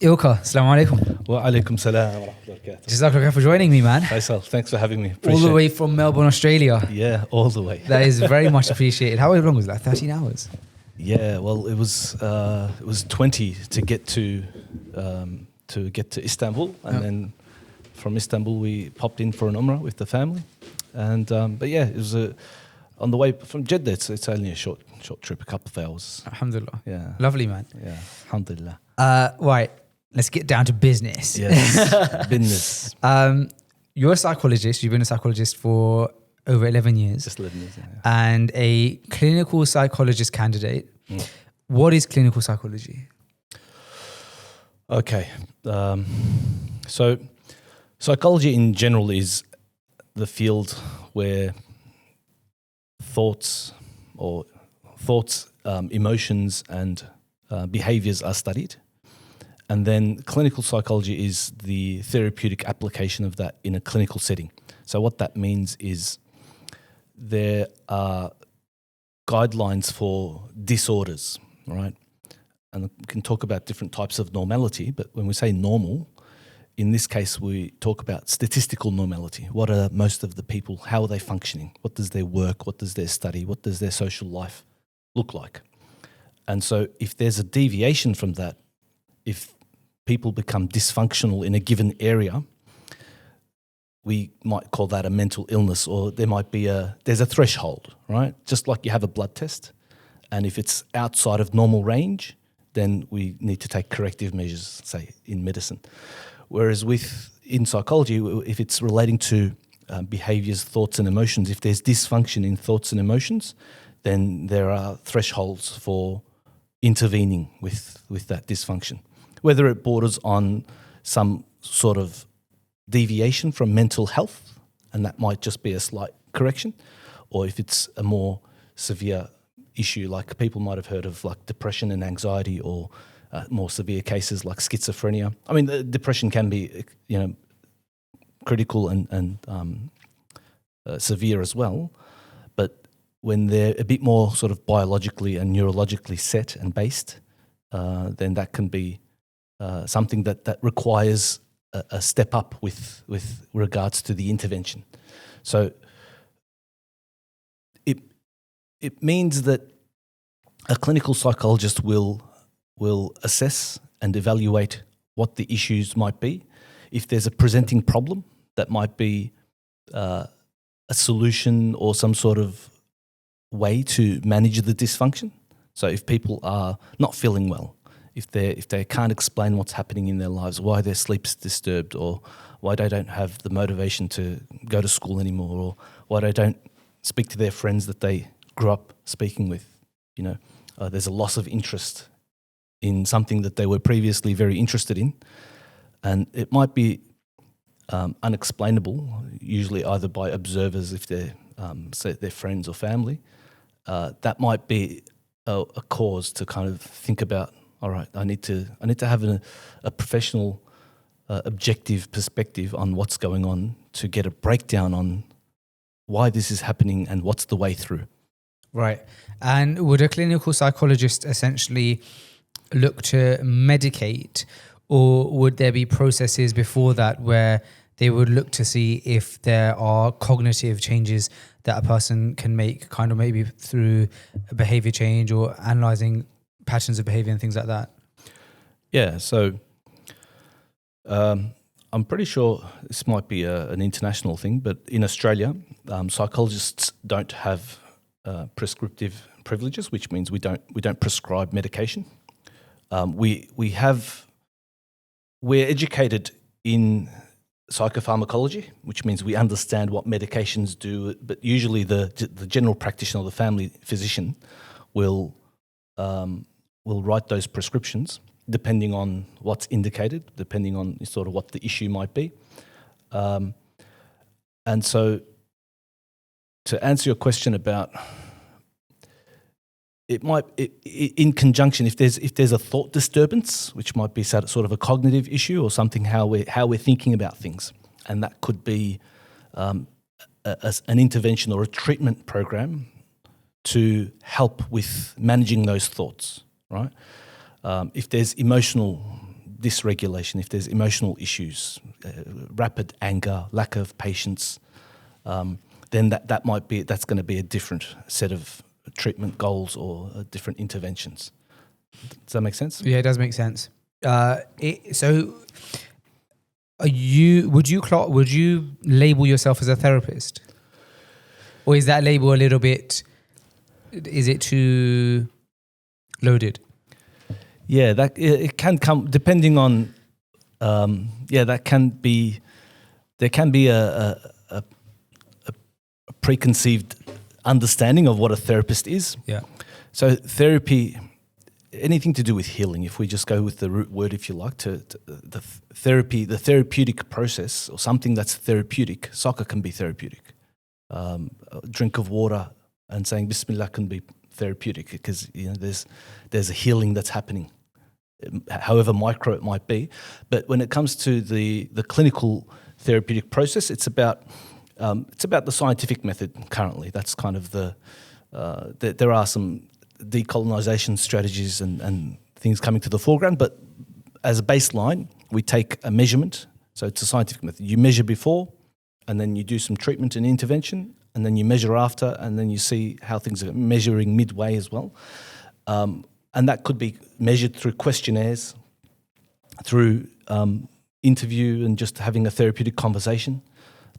Ilker, assalamu alaikum. Wa alaikum salam wa rahmatullahi wa barakatuh. Jazakallah for joining me, man. Faisal, thanks for having me. All Appreciate the way from Melbourne, Australia. Yeah, all the way. That is very much appreciated. How long was that? 13 hours? Yeah, well, it was 20 to get to Istanbul, and then from Istanbul we popped in for an umrah with the family, and but yeah, it was on the way from Jeddah. It's only a short trip, a couple of hours. Alhamdulillah. Yeah, Lovely, man. yeah, alhamdulillah. Right, let's get down to business. Yes, business. You're a psychologist. You've been a psychologist for over 11 years. Just 11 years. Yeah. And a clinical psychologist candidate. What is clinical psychology? Okay, so psychology in general is the field where thoughts, emotions, and behaviors are studied. And then clinical psychology is the therapeutic application of that in a clinical setting. So what that means is there are guidelines for disorders, right? And we can talk about different types of normality, but when we say normal, in this case we talk about statistical normality. What are most of the people, how are they functioning? What does their work, what does their study, what does their social life look like? And so if there's a deviation from that, if people become dysfunctional in a given area, we might call that a mental illness, or there might be there's a threshold, right? Just like you have a blood test, and if it's outside of normal range, then we need to take corrective measures, say in medicine. Whereas in psychology, if it's relating to behaviors, thoughts and emotions, if there's dysfunction in thoughts and emotions, then there are thresholds for intervening with that dysfunction. Whether it borders on some sort of deviation from mental health, and that might just be a slight correction, or if it's a more severe issue, like people might have heard of like depression and anxiety, or more severe cases like schizophrenia. I mean, the depression can be, critical and severe as well, but when they're a bit more sort of biologically and neurologically set and based, then that can be something that requires a step up with regards to the intervention. So it means that a clinical psychologist will assess and evaluate what the issues might be. If there's a presenting problem, that might be a solution or some sort of way to manage the dysfunction. So if people are not feeling well, if they can't explain what's happening in their lives, why their sleep's disturbed, or why they don't have the motivation to go to school anymore, or why they don't speak to their friends that they grew up speaking with, there's a loss of interest in something that they were previously very interested in, and it might be unexplainable, usually either by observers if they're say their friends or family. That might be a cause to kind of think about, all right, I need to have a professional, objective perspective on what's going on to get a breakdown on why this is happening and what's the way through. Right. And would a clinical psychologist essentially look to medicate, or would there be processes before that where they would look to see if there are cognitive changes that a person can make, kind of maybe through a behavior change or analyzing patterns of behavior and things like that? Yeah, so I'm pretty sure this might be an international thing, but in Australia, psychologists don't have prescriptive privileges, which means we don't prescribe medication. We're educated in psychopharmacology, which means we understand what medications do, but usually the general practitioner or the family physician will write those prescriptions depending on what's indicated, depending on sort of what the issue might be. And so to answer your question about, in conjunction, if there's a thought disturbance, which might be sort of a cognitive issue or something, how we're thinking about things, and that could be an intervention or a treatment program to help with managing those thoughts, right? If there's emotional dysregulation, if there's emotional issues, rapid anger, lack of patience, then that's going to be a different set of treatment goals or different interventions. Does that make sense? Yeah, it does make sense. So, would you label yourself as a therapist, or is that label a little bit? Is it too loaded? Yeah, that it can come depending on. That can be. There can be a preconceived understanding of what a therapist is. Yeah. So therapy, anything to do with healing, if we just go with the root word, if you like, to the therapeutic process or something that's therapeutic. Soccer can be therapeutic. A drink of water and saying Bismillah can be therapeutic because there's a healing that's happening, however micro it might be. But when it comes to the clinical therapeutic process, it's about the scientific method currently. That's kind of there are some decolonization strategies and things coming to the foreground, but as a baseline, we take a measurement. So it's a scientific method. You measure before, and then you do some treatment and intervention, and then you measure after, and then you see how things are measuring midway as well. And that could be measured through questionnaires, through interview and just having a therapeutic conversation,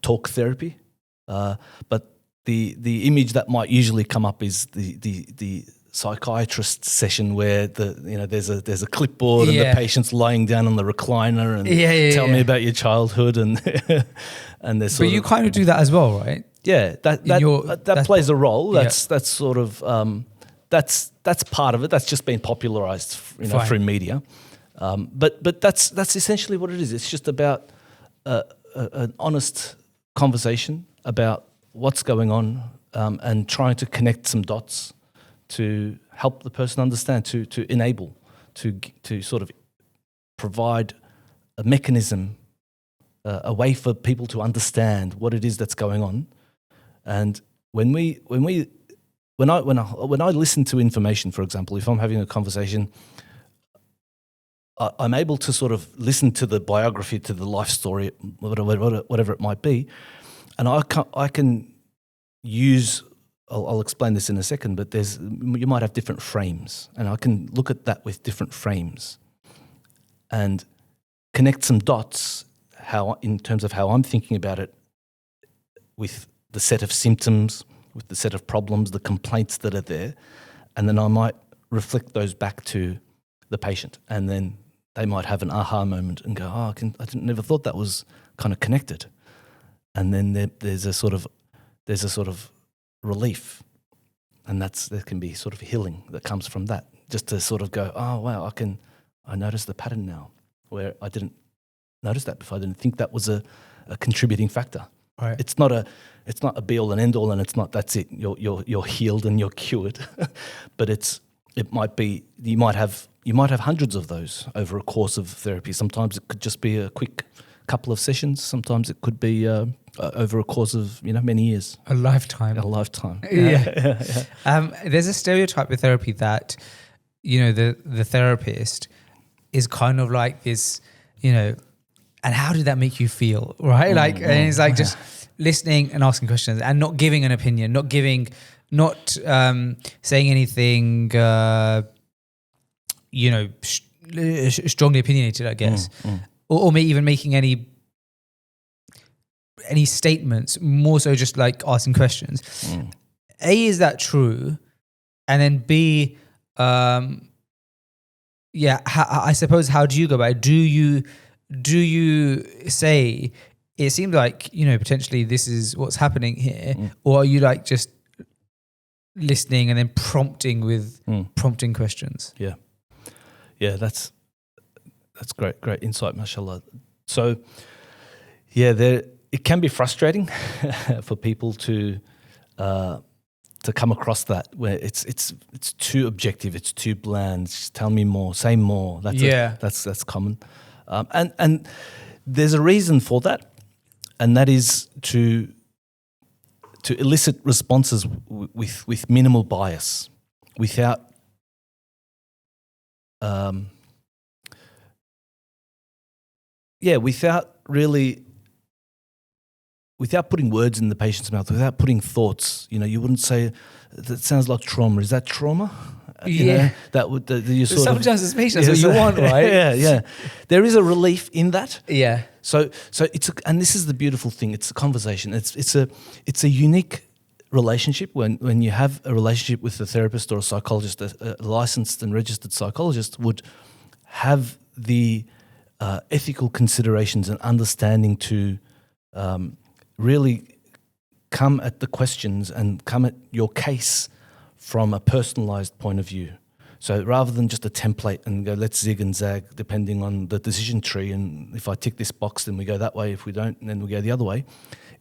talk therapy. But the image that might usually come up is the psychiatrist session where there's a clipboard and the patient's lying down on the recliner and tell me about your childhood and and there's. But you kind of do that as well, right? Yeah, that plays a role. That's sort of that's part of it. That's just been popularized, through media. But that's essentially what it is. It's just about an honest conversation about what's going on and trying to connect some dots to help the person understand, to enable, to sort of provide a mechanism, a way for people to understand what it is that's going on. And when I listen to information, for example, if I'm having a conversation, I'm able to sort of listen to the biography, to the life story, whatever it might be, and I can use. I'll explain this in a second, but you might have different frames, and I can look at that with different frames, and connect some dots. In terms of how I'm thinking about it, with the set of symptoms, with the set of problems, the complaints that are there, and then I might reflect those back to the patient, and then they might have an aha moment and go, "Oh, I never thought that was kind of connected," and then there's a sort of relief, and there can be sort of healing that comes from that. Just to sort of go, "Oh wow, I notice the pattern now where I didn't notice that before. I didn't think that was a contributing factor." Right. It's not a be all and end all, and it's not that's it. You're healed and you're cured, but it might be you might have hundreds of those over a course of therapy. Sometimes it could just be a quick couple of sessions. Sometimes it could be over a course of many years, A lifetime. Yeah. There's a stereotype with therapy that the therapist is kind of like this, and how did that make you feel, right? And it's like just listening and asking questions and not giving an opinion, not saying anything, strongly opinionated, I guess, or maybe even making any statements. More so, just like asking questions. A, is that true? And then B, I suppose, how do you go about it? Do you say it seems like potentially this is what's happening here, or are you like just listening and then prompting questions? Yeah, that's great insight, mashallah. So it can be frustrating for people to come across that, where it's too objective, it's too bland. Just tell me more, say more. That's common, and there's a reason for that, and that is to elicit responses with minimal bias, without without putting words in the patient's mouth, without putting thoughts, you wouldn't say, that sounds like trauma. Is that trauma? That would you sort sometimes it's patients what you want, right? Yeah. There is a relief in that. Yeah. So and this is the beautiful thing. It's a conversation. It's a unique relationship when you have a relationship with a therapist or a psychologist. A licensed and registered psychologist would have the ethical considerations and understanding to really come at the questions and come at your case from a personalised point of view. So rather than just a template and go, let's zig and zag depending on the decision tree, and if I tick this box, then we go that way. If we don't, then we go the other way.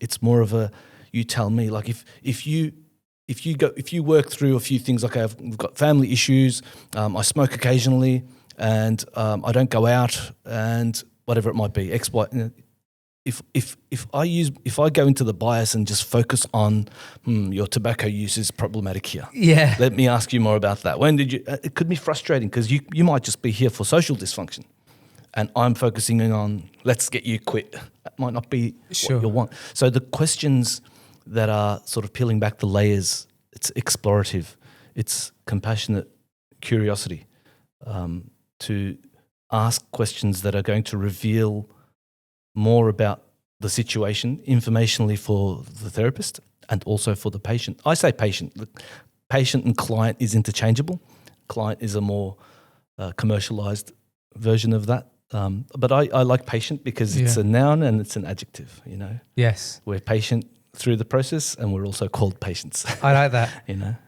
It's more of a, you tell me. Like if you work through a few things, like I've got family issues, I smoke occasionally, and I don't go out, and whatever it might be, X, Y. If I go into the bias and just focus on your tobacco use is problematic here. Yeah. Let me ask you more about that. When did you? It could be frustrating because you might just be here for social dysfunction, and I'm focusing in on let's get you quit. That might not be what you want. So the questions that are sort of peeling back the layers, it's explorative, it's compassionate curiosity, to ask questions that are going to reveal more about the situation informationally for the therapist and also for the patient. I say patient. The patient and client is interchangeable. Client is a more commercialized version of that. But I like patient because it's a noun and it's an adjective, Yes. We're patient through the process and we're also called patients. I like that.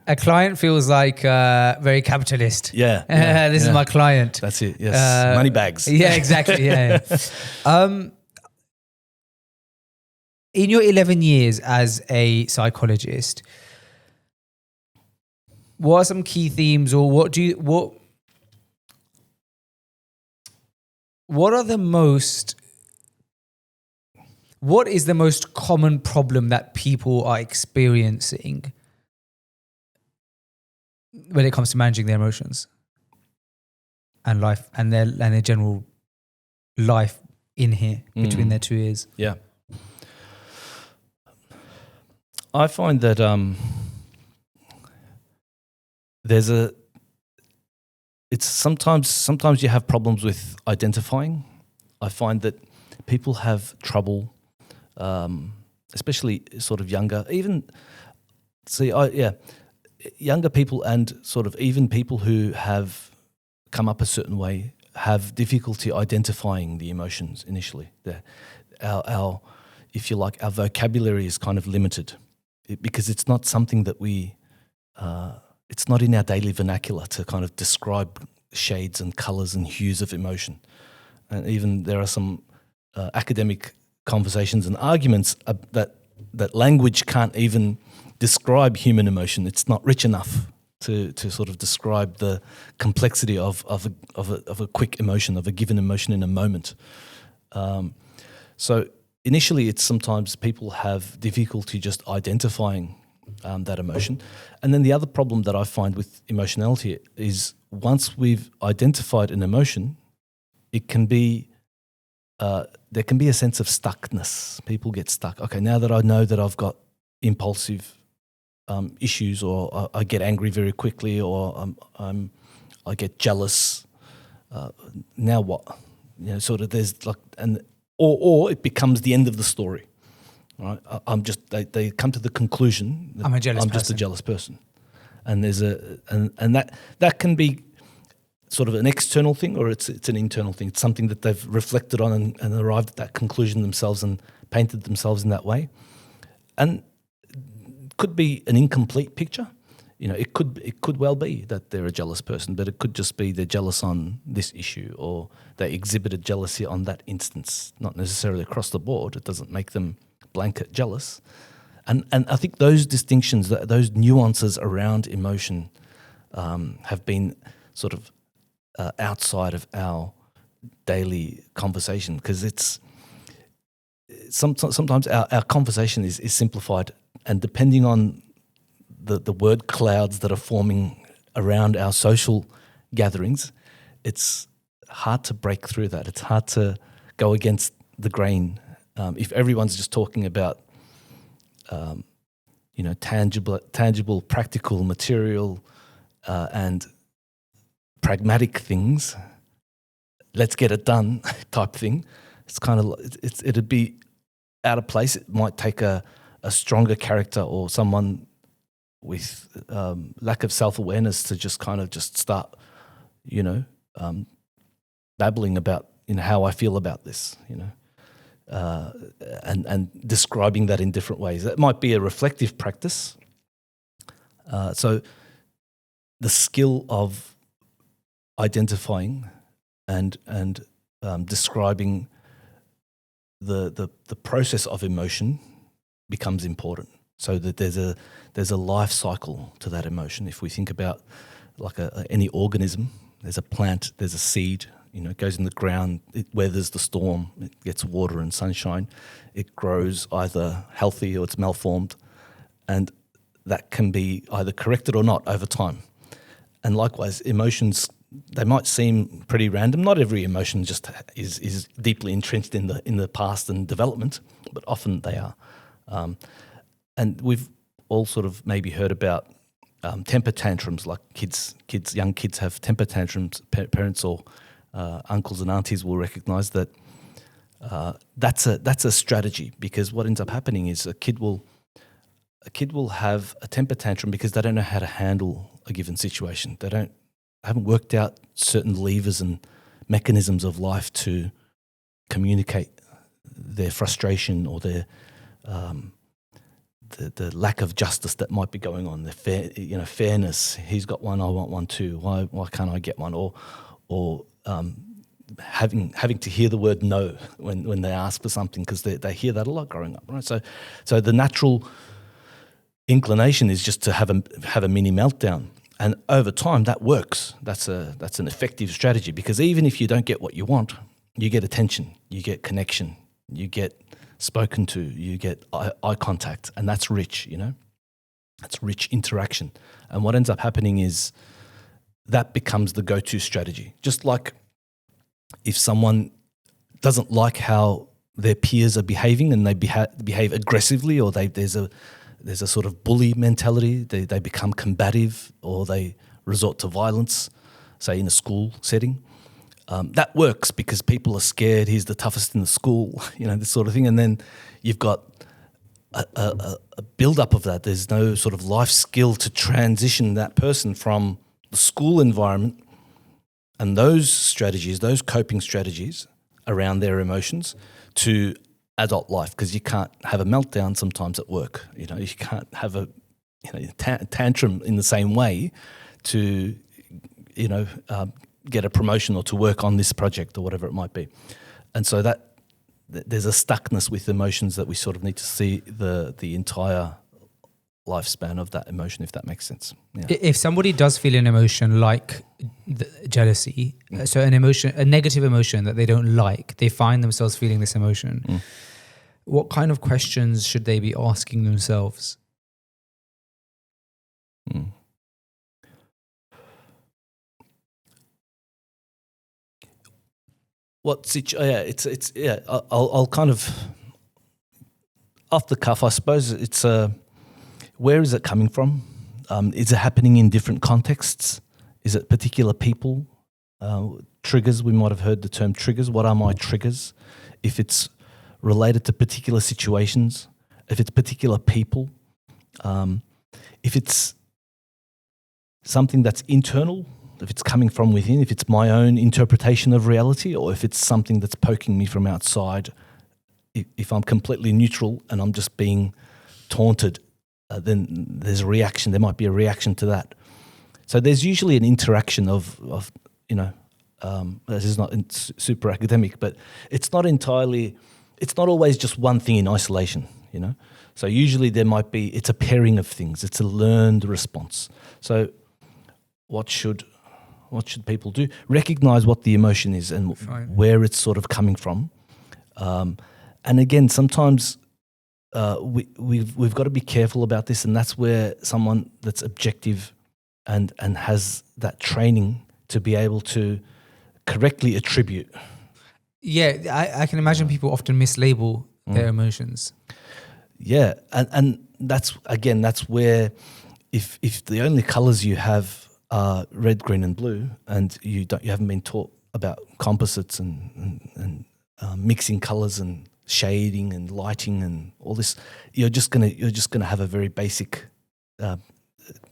A client feels like very capitalist. This is my client. That's it, yes. Money bags. Yeah, exactly. Yeah. In your 11 years as a psychologist, what are some key themes, or what is the most common problem that people are experiencing when it comes to managing their emotions and life and their general life in here between their two ears? Yeah. I find that it's sometimes you have problems with identifying. I find that people have trouble, especially sort of younger, younger people and sort of even people who have come up a certain way have difficulty identifying the emotions initially. Our if you like, our vocabulary is kind of limited. Because it's not something that it's not in our daily vernacular to kind of describe shades and colours and hues of emotion. And even there are some academic conversations and arguments that language can't even describe human emotion. It's not rich enough to sort of describe the complexity of a quick emotion, of a given emotion in a moment. So initially, it's sometimes people have difficulty just identifying that emotion. And then the other problem that I find with emotionality is once we've identified an emotion, it can be there can be a sense of stuckness. People get stuck. Okay, now that I know that I've got impulsive issues, or I get angry very quickly, or I get jealous. Now what? Sort of there's like Or it becomes the end of the story, right? They come to the conclusion that I'm just a jealous person, and there's that can be sort of an external thing, or it's an internal thing. It's something that they've reflected on and arrived at that conclusion themselves and painted themselves in that way, and it could be an incomplete picture. It could well be that they're a jealous person, but it could just be they're jealous on this issue, or they exhibited jealousy on that instance, not necessarily across the board. It doesn't make them blanket jealous. And I think those distinctions, those nuances around emotion have been sort of outside of our daily conversation, because it's sometimes our conversation is simplified, and depending on the word clouds that are forming around our social gatherings, it's hard to break through that. It's hard to go against the grain. If everyone's just talking about, tangible, practical, material, and pragmatic things, let's get it done type thing, it's kind of it'd be out of place. It might take a stronger character or someone with lack of self-awareness to just start, babbling about how I feel about this, and describing that in different ways. That might be a reflective practice. So the skill of identifying and describing the process of emotion becomes important. So that there's a life cycle to that emotion. If we think about like any organism, there's a plant, there's a seed. It goes in the ground, it weathers the storm, it gets water and sunshine, it grows either healthy or it's malformed, and that can be either corrected or not over time. And likewise, emotions, they might seem pretty random. Not every emotion just is deeply entrenched in the past and development, but often they are. And we've all sort of maybe heard about temper tantrums, like young kids have temper tantrums. Parents or uncles and aunties will recognise that that's a strategy, because what ends up happening is a kid will have a temper tantrum because they don't know how to handle a given situation. They haven't worked out certain levers and mechanisms of life to communicate their frustration or their the lack of justice that might be going on. The fairness. He's got one, I want one too. Why can't I get one? Or having to hear the word no when they ask for something, because they hear that a lot growing up, right? So the natural inclination is just to have a mini meltdown, and over time that works. That's an effective strategy, because even if you don't get what you want, you get attention, you get connection, you get spoken to, you get eye contact, and that's rich. That's rich interaction. And what ends up happening is that becomes the go-to strategy. Just like if someone doesn't like how their peers are behaving and they behave aggressively, or there's a sort of bully mentality, they become combative or they resort to violence, say in a school setting. That works because people are scared. He's the toughest in the school, this sort of thing. And then you've got a build-up of that. There's no sort of life skill to transition that person from the school environment and those strategies, those coping strategies around their emotions, to adult life, because you can't have a meltdown sometimes at work. You can't have a tantrum in the same way to get a promotion or to work on this project or whatever it might be. And so that there's a stuckness with emotions that we sort of need to see the entire lifespan of that emotion, if that makes sense. Yeah. If somebody does feel an emotion like jealousy, so a negative emotion that they don't like, they find themselves feeling this emotion, what kind of questions should they be asking themselves? I'll kind of off the cuff, I suppose. It's where is it coming from? Is it happening in different contexts? Is it particular people? Triggers, we might have heard the term triggers. What are my triggers? If it's related to particular situations, if it's particular people, if it's something that's internal, if it's coming from within, if it's my own interpretation of reality, or if it's something that's poking me from outside, if I'm completely neutral and I'm just being taunted, then there's a reaction. There might be a reaction to that. So there's usually an interaction of this is not super academic, but it's not always just one thing in isolation, So usually it's a pairing of things. It's a learned response. So what should people do? Recognize what the emotion is and where it's sort of coming from. And again, sometimes we've got to be careful about this, and that's where someone that's objective and has that training to be able to correctly attribute. Yeah, I can imagine people often mislabel their emotions. Yeah, and that's where if the only colours you have are red, green, and blue, and you haven't been taught about composites and mixing colours and shading and lighting and all this, you're just gonna have a very basic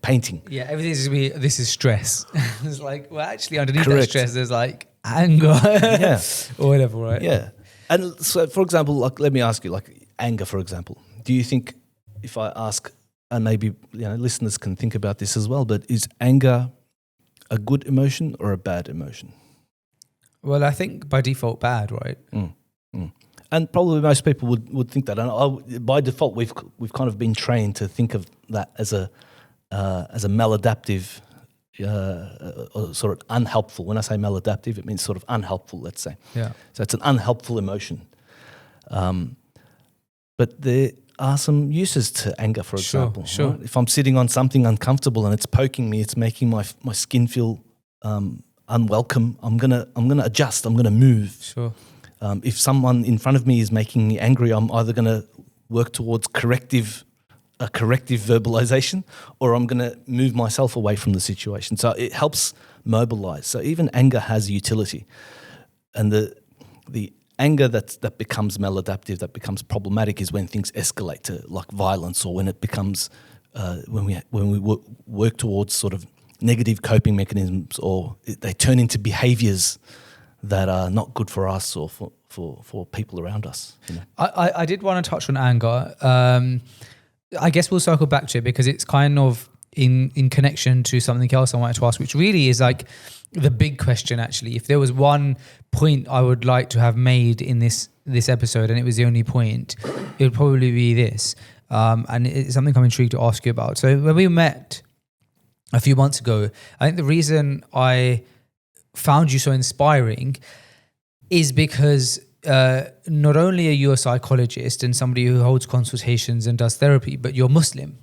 painting. Yeah, everything's just be, this is stress. It's like, well, actually underneath Correct. that stress there's like anger Yeah. or whatever, right? Yeah. And so, for example, like, let me ask you, like anger, for example. Do you think, if I ask, and maybe listeners can think about this as well, but is anger a good emotion or a bad emotion? Well, I think by default bad, right? And probably most people would think that. And by default, we've kind of been trained to think of that as a maladaptive, or sort of unhelpful. When I say maladaptive, it means sort of unhelpful, let's say. Yeah. So it's an unhelpful emotion. But there are some uses to anger, for example. Sure. Right? If I'm sitting on something uncomfortable and it's poking me, it's making my skin feel unwelcome, I'm gonna adjust. I'm gonna move. Sure. If someone in front of me is making me angry, I'm either gonna work towards corrective verbalization, or I'm gonna move myself away from the situation. So it helps mobilize. So even anger has utility, and the anger that becomes maladaptive, that becomes problematic, is when things escalate to like violence, or when it becomes when we work towards sort of negative coping mechanisms, or they turn into behaviors that are not good for us or for people around us. I did want to touch on anger. I guess we'll circle back to it because it's kind of in connection to something else I wanted to ask, which really is like the big question, actually. If there was one point I would like to have made in this episode, and it was the only point, it would probably be this. And it's something I'm intrigued to ask you about. So when we met a few months ago, I think the reason I found you so inspiring is because not only are you a psychologist and somebody who holds consultations and does therapy, but you're Muslim,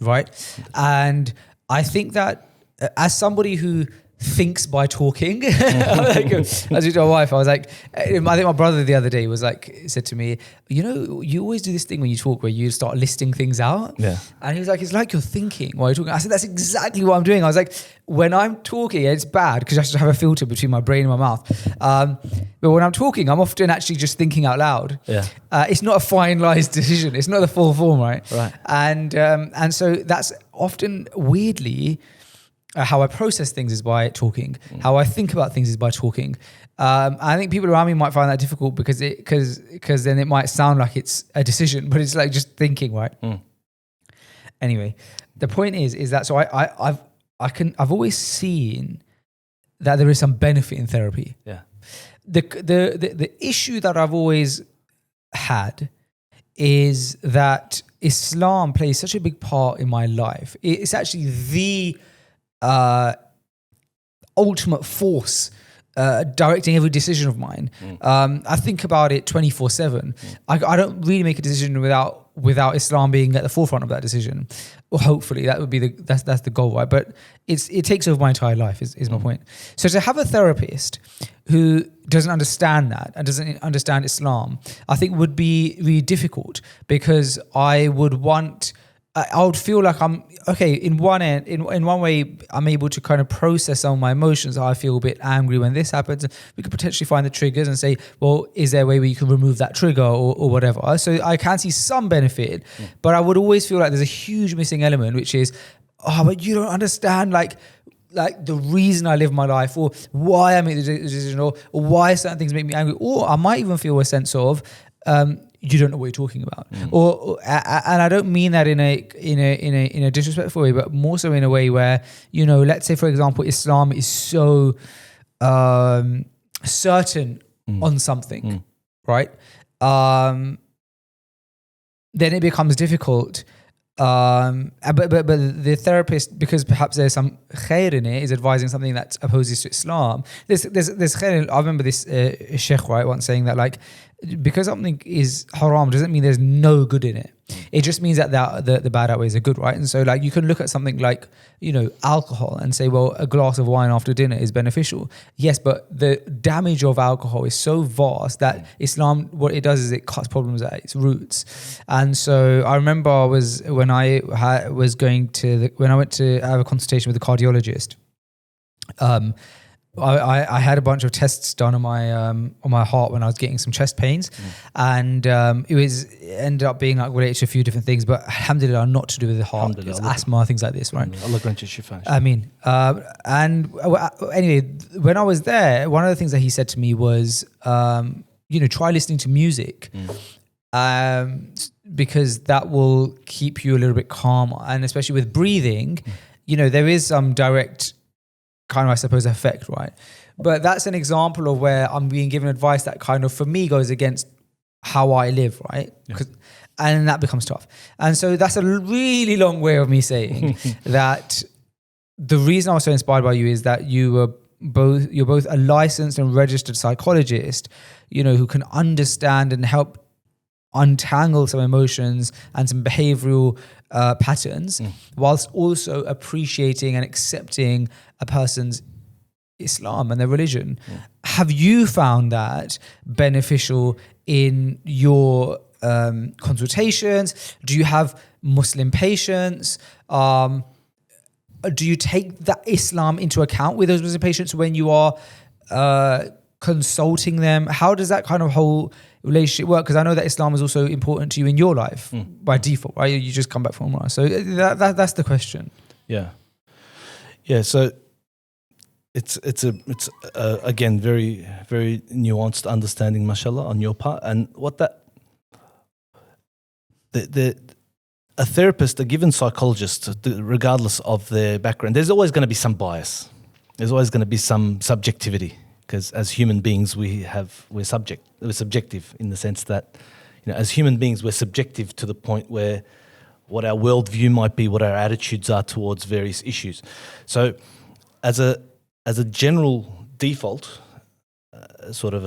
right? And I think that as somebody who thinks by talking, like, as you told my wife, I was like, I think my brother the other day said to me, you always do this thing when you talk where you start listing things out. Yeah. And he was like, it's like you're thinking while you're talking. I said, that's exactly what I'm doing. I was like, when I'm talking, it's bad because I have to have a filter between my brain and my mouth. But when I'm talking, I'm often actually just thinking out loud. Yeah. It's not a finalized decision. It's not the full form, right? Right. And so that's often weirdly how I process things is by talking. How I think about things is by talking. I think people around me might find that difficult because then it might sound like it's a decision, but it's like just thinking, right? Anyway, the point is that so I've always seen that there is some benefit in therapy. Yeah. The issue that I've always had is that Islam plays such a big part in my life. It's actually the ultimate force directing every decision of mine. I think about it 24/7. I don't really make a decision without Islam being at the forefront of that decision. Well, hopefully that would be that's the goal, right? But it takes over my entire life is my point. So to have a therapist who doesn't understand that and doesn't understand Islam, I think would be really difficult, because I would feel like I'm okay. In one way, I'm able to kind of process some of my emotions. I feel a bit angry when this happens. We could potentially find the triggers and say, well, is there a way where you can remove that trigger or whatever? So I can see some benefit, but I would always feel like there's a huge missing element, which is, but you don't understand like the reason I live my life, or why I make the decision, or why certain things make me angry, or I might even feel a sense of, you don't know what you're talking about, and I don't mean that in a disrespectful way, but more so in a way where, let's say for example, Islam is so certain on something, right? Then it becomes difficult. But the therapist, because perhaps there's some khair in it, is advising something that opposes to Islam. There's khair. I remember this sheikh, right, once saying that, like, because something is haram doesn't mean there's no good in it. It just means that the bad outweighs the good, right? And so like you can look at something like, alcohol and say, well, a glass of wine after dinner is beneficial. Yes, but the damage of alcohol is so vast that Islam, what it does is it cuts problems at its roots. And so I remember when I went to have a consultation with a cardiologist, I had a bunch of tests done on my heart when I was getting some chest pains, and it ended up being like related to a few different things, but alhamdulillah not to do with the heart. It's asthma, things like this, right? Allah grant you shifa. I mean, anyway, when I was there, one of the things that he said to me was, try listening to music. Because that will keep you a little bit calmer, and especially with breathing, there is some direct kind of, I suppose, effect, right? But that's an example of where I'm being given advice that kind of, for me, goes against how I live, right? Yeah. And that becomes tough. And so that's a really long way of me saying that the reason I was so inspired by you is that you're both a licensed and registered psychologist, who can understand and help untangle some emotions and some behavioral patterns, whilst also appreciating and accepting a person's Islam and their religion. Have you found that beneficial in your consultations? Do you have Muslim patients? Do you take that Islam into account with those Muslim patients when you are consulting them? How does that kind of whole relationship work? Because I know that Islam is also important to you in your life by default, right? You just come back from Umrah. So that's the question. Yeah. So it's again very, very nuanced understanding, mashallah, on your part. And what a therapist, a given psychologist, regardless of their background, there's always going to be some bias. There's always going to be some subjectivity. Because as human beings, we're subjective in the sense that, as human beings, we're subjective to the point where what our worldview might be, what our attitudes are towards various issues. So, as a general default, sort of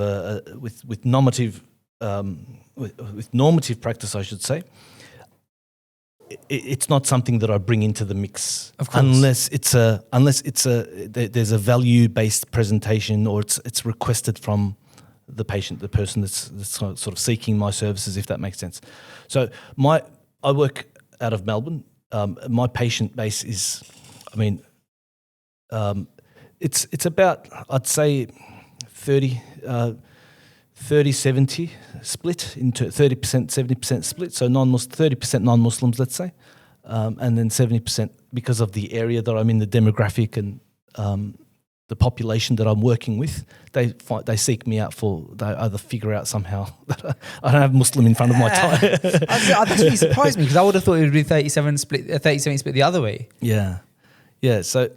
with normative practice, I should say, it's not something that I bring into the mix, of course, unless there's a value-based presentation, or it's requested from the patient, the person that's sort of seeking my services, if that makes sense. So I work out of Melbourne. My patient base is, it's about, I'd say 30-70 split into 30%, 70% split. So 30% non-Muslims, let's say, and then 70% because of the area that I'm in, the demographic and the population that I'm working with. They seek me out they either figure out somehow that I don't have Muslim in front of my tie. That's really surprised me, because I would have thought it would be 37 split the other way. Yeah. So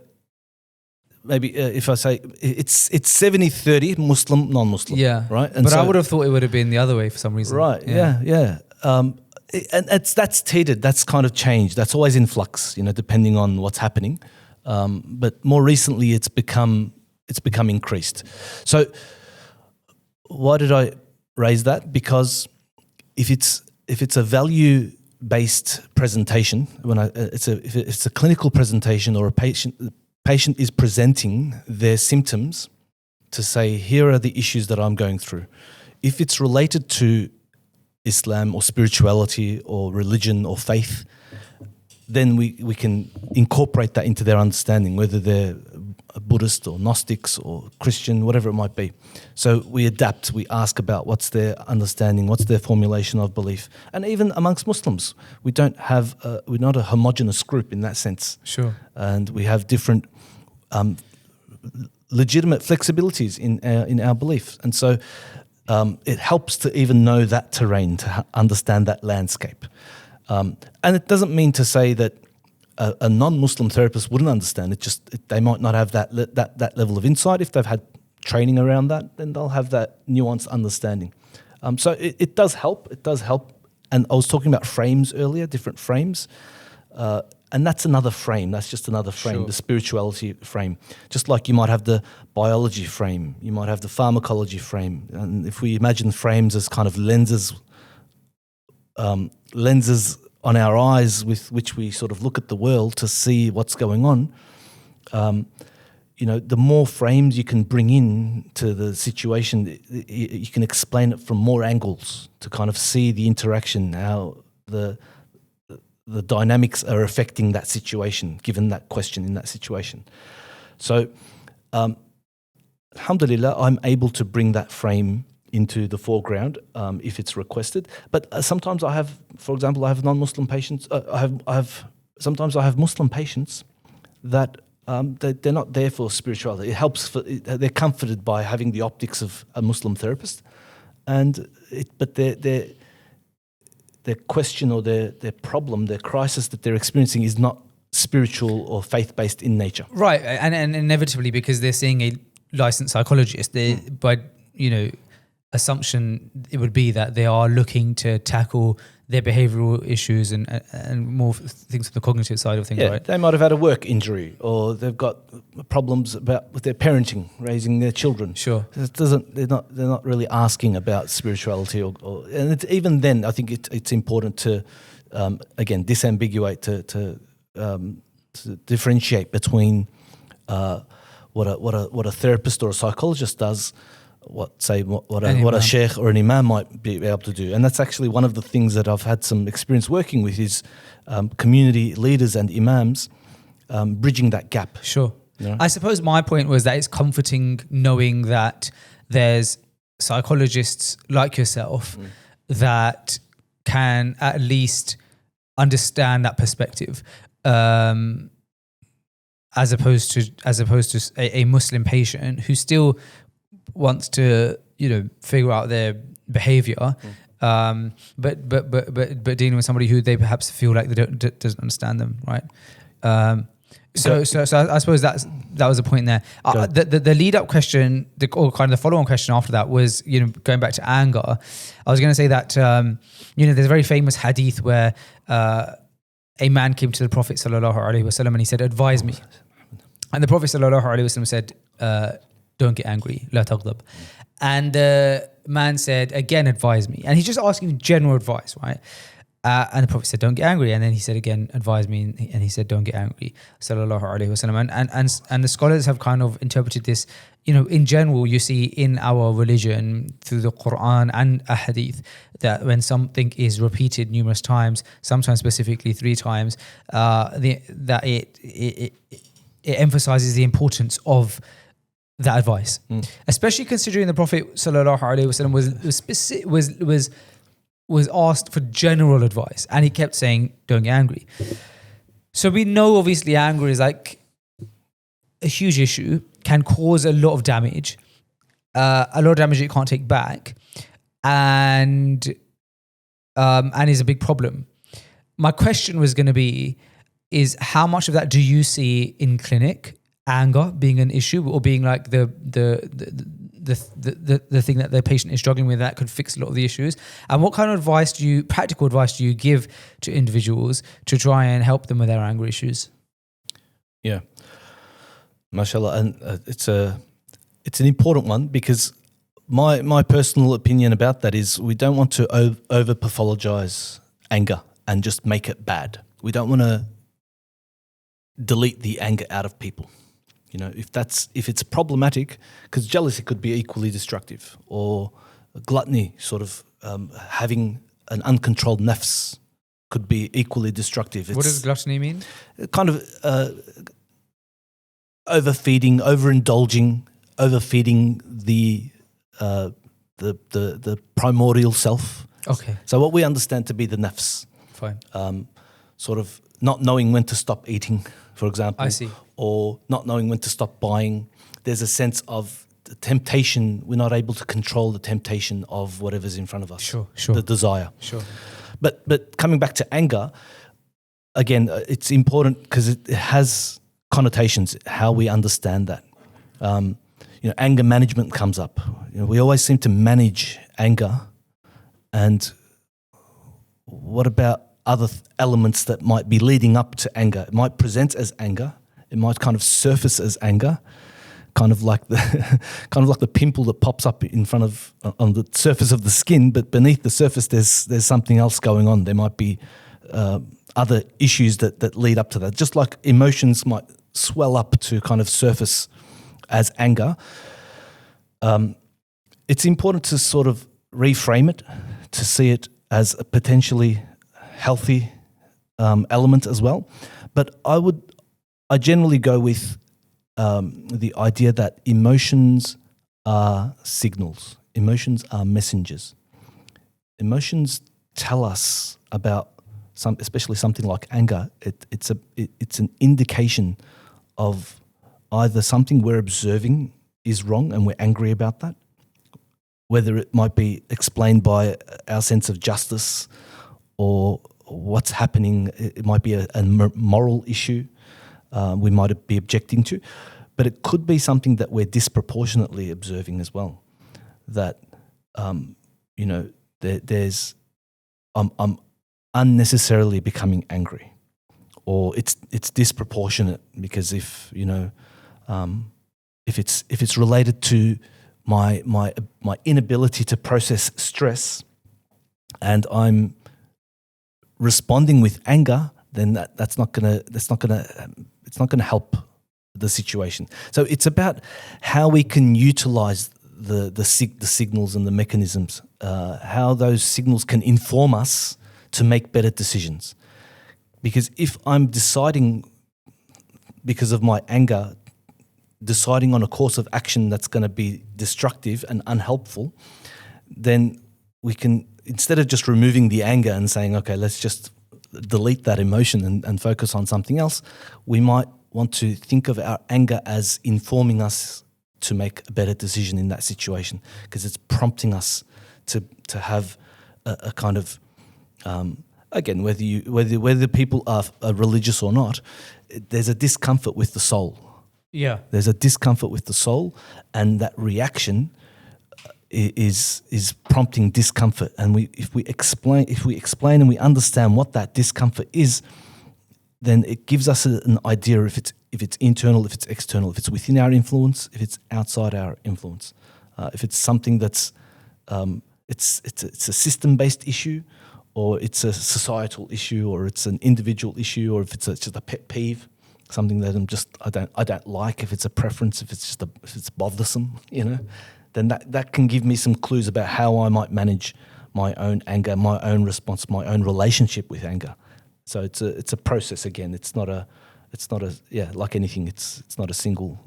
maybe if I say it's 70-30 Muslim, non-Muslim. Yeah. Right. And but I would have thought it would have been the other way for some reason. Right. Yeah. And that's teetered. That's kind of changed. That's always in flux, depending on what's happening. But more recently, it's become increased. So why did I raise that? Because if it's a value-based presentation, if it's a clinical presentation, or a patient is presenting their symptoms to say, here are the issues that I'm going through. If it's related to Islam or spirituality or religion or faith, then we can incorporate that into their understanding, whether they're Buddhist or Gnostics or Christian, whatever it might be. So we adapt, we ask about what's their understanding, what's their formulation of belief. And even amongst Muslims, we're not a homogenous group in that sense. Sure. And we have different legitimate flexibilities in our belief. And so it helps to even know that terrain, to understand that landscape. And it doesn't mean to say that a non-Muslim therapist wouldn't understand. They might not have that level of insight. If they've had training around that, then they'll have that nuanced understanding. So it does help. It does help. And I was talking about frames earlier, different frames. And that's another frame. That's just another frame, sure. The spirituality frame. Just like you might have the biology frame, you might have the pharmacology frame. And if we imagine frames as kind of lenses lenses on our eyes with which we sort of look at the world to see what's going on, the more frames you can bring in to the situation, you can explain it from more angles to kind of see the interaction, how the dynamics are affecting that situation, given that question in that situation. So, alhamdulillah, I'm able to bring that frame into the foreground if it's requested. But sometimes I have, for example, I have non-Muslim patients. Sometimes I have Muslim patients that they're not there for spirituality. It helps. They're comforted by having the optics of a Muslim therapist, but their question or their problem, their crisis that they're experiencing is not spiritual or faith-based in nature. Right, and inevitably, because they're seeing a licensed psychologist, by assumption it would be that they are looking to tackle their behavioural issues and more things on the cognitive side of things, right? They might have had a work injury, or they've got problems with their parenting, raising their children. Sure, they're not really asking about spirituality, and even then, I think it's important to again disambiguate to differentiate between what a therapist or a psychologist does. What a sheikh or an imam might be able to do. And that's actually one of the things that I've had some experience working with is community leaders and imams bridging that gap. Sure. I suppose my point was that it's comforting knowing that there's psychologists like yourself that can at least understand that perspective, as opposed to a Muslim patient who still wants to figure out their behavior, but dealing with somebody who they perhaps feel like they doesn't understand them, right? So I suppose that was a point there. The lead up question, or kind of the follow on question after that was going back to anger. I was going to say that there's a very famous hadith where a man came to the Prophet sallallahu alaihi wasallam and he said, "Advise me," and the Prophet sallallahu alaihi wasallam said, "Don't get angry, la taghdab." And the man said, "Again, advise me." And he's just asking general advice, right? And the Prophet said, "Don't get angry." And then he said again, "Advise me." And he said, "Don't get angry." Sallallahu alaihi wasallam. And the scholars have kind of interpreted this, in general, you see in our religion through the Quran and a hadith that when something is repeated numerous times, sometimes specifically 3 times, that it emphasizes the importance of that advice, especially considering the Prophet sallallahu alaihi wasallam was asked for general advice, and he kept saying, "Don't get angry." So we know obviously anger is like a huge issue, can cause a lot of damage, that you can't take back, and is a big problem. My question was going to be, is how much of that do you see in clinic? Anger being an issue, or being like the thing that the patient is struggling with that could fix a lot of the issues, and what kind of practical advice do you give to individuals to try and help them with their anger issues? Yeah, mashallah, and it's an important one, because my personal opinion about that is we don't want to over pathologize anger and just make it bad. We don't want to delete the anger out of people. If it's problematic, because jealousy could be equally destructive, or gluttony, sort of having an uncontrolled nafs, could be equally destructive. What does gluttony mean? Kind of overfeeding, overindulging, overfeeding the primordial self. Okay. So what we understand to be the nafs. Fine. Sort of not knowing when to stop eating, for example. I see. Or not knowing when to stop buying. There's a sense of the temptation. We're not able to control the temptation of whatever's in front of us. Sure. The desire. Sure. But coming back to anger, again, it's important because it has connotations, how we understand that. Anger management comes up. We always seem to manage anger. And what about other elements that might be leading up to anger? It might present as anger. It might kind of surface as anger. kind of like the kind of like the pimple that pops up in front of on the surface of the skin, but beneath the surface there's something else going on. There might be other issues that lead up to that. Just like emotions might swell up to kind of surface as anger, it's important to sort of reframe it, to see it as a potentially healthy element as well. But I generally go with the idea that emotions are signals. Emotions are messengers. Emotions tell us about especially something like anger. It's an indication of either something we're observing is wrong and we're angry about that, whether it might be explained by our sense of justice or what's happening. It might be a moral issue we might be objecting to, but it could be something that we're disproportionately observing as well. That there's I'm unnecessarily becoming angry, or it's disproportionate because if it's related to my inability to process stress, and I'm responding with anger, then that's not gonna help the situation. So it's about how we can utilize the signals and the mechanisms, how those signals can inform us to make better decisions. Because if I'm deciding because of my anger, deciding on a course of action that's going to be destructive and unhelpful, then we can, instead of just removing the anger and saying, okay, let's just delete that emotion and focus on something else, we might want to think of our anger as informing us to make a better decision in that situation, because it's prompting us to have a kind of again, whether people are religious or not, there's a discomfort with the soul. Yeah, there's a discomfort with the soul, and that reaction is prompting discomfort. And if we explain and we understand what that discomfort is, then it gives us an idea if it's internal, if it's external, if it's within our influence, if it's outside our influence, if it's something that's it's a system-based issue, or it's a societal issue, or it's an individual issue, or if it's just a pet peeve, something that I don't like, if it's a preference, if it's bothersome, then that can give me some clues about how I might manage my own anger, my own response, my own relationship with anger. So it's a process again. It's not a like anything. It's not a single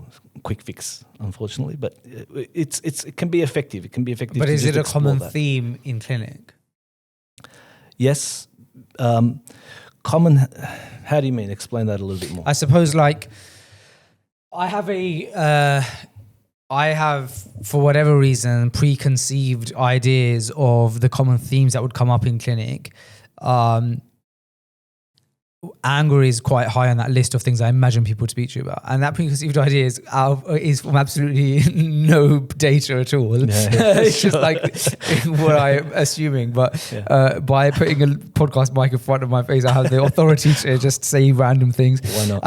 quick fix, unfortunately. But it can be effective. It can be effective. But is it a common theme in clinic? Yes. Common. How do you mean? Explain that a little bit more. I suppose, like, I have, for whatever reason, preconceived ideas of the common themes that would come up in clinic. Anger is quite high on that list of things I imagine people to speak to you about, and that preconceived idea is from absolutely no data at all. It's just like what I'm assuming. But by putting a podcast mic in front of my face, I have the authority to just say random things. Why not?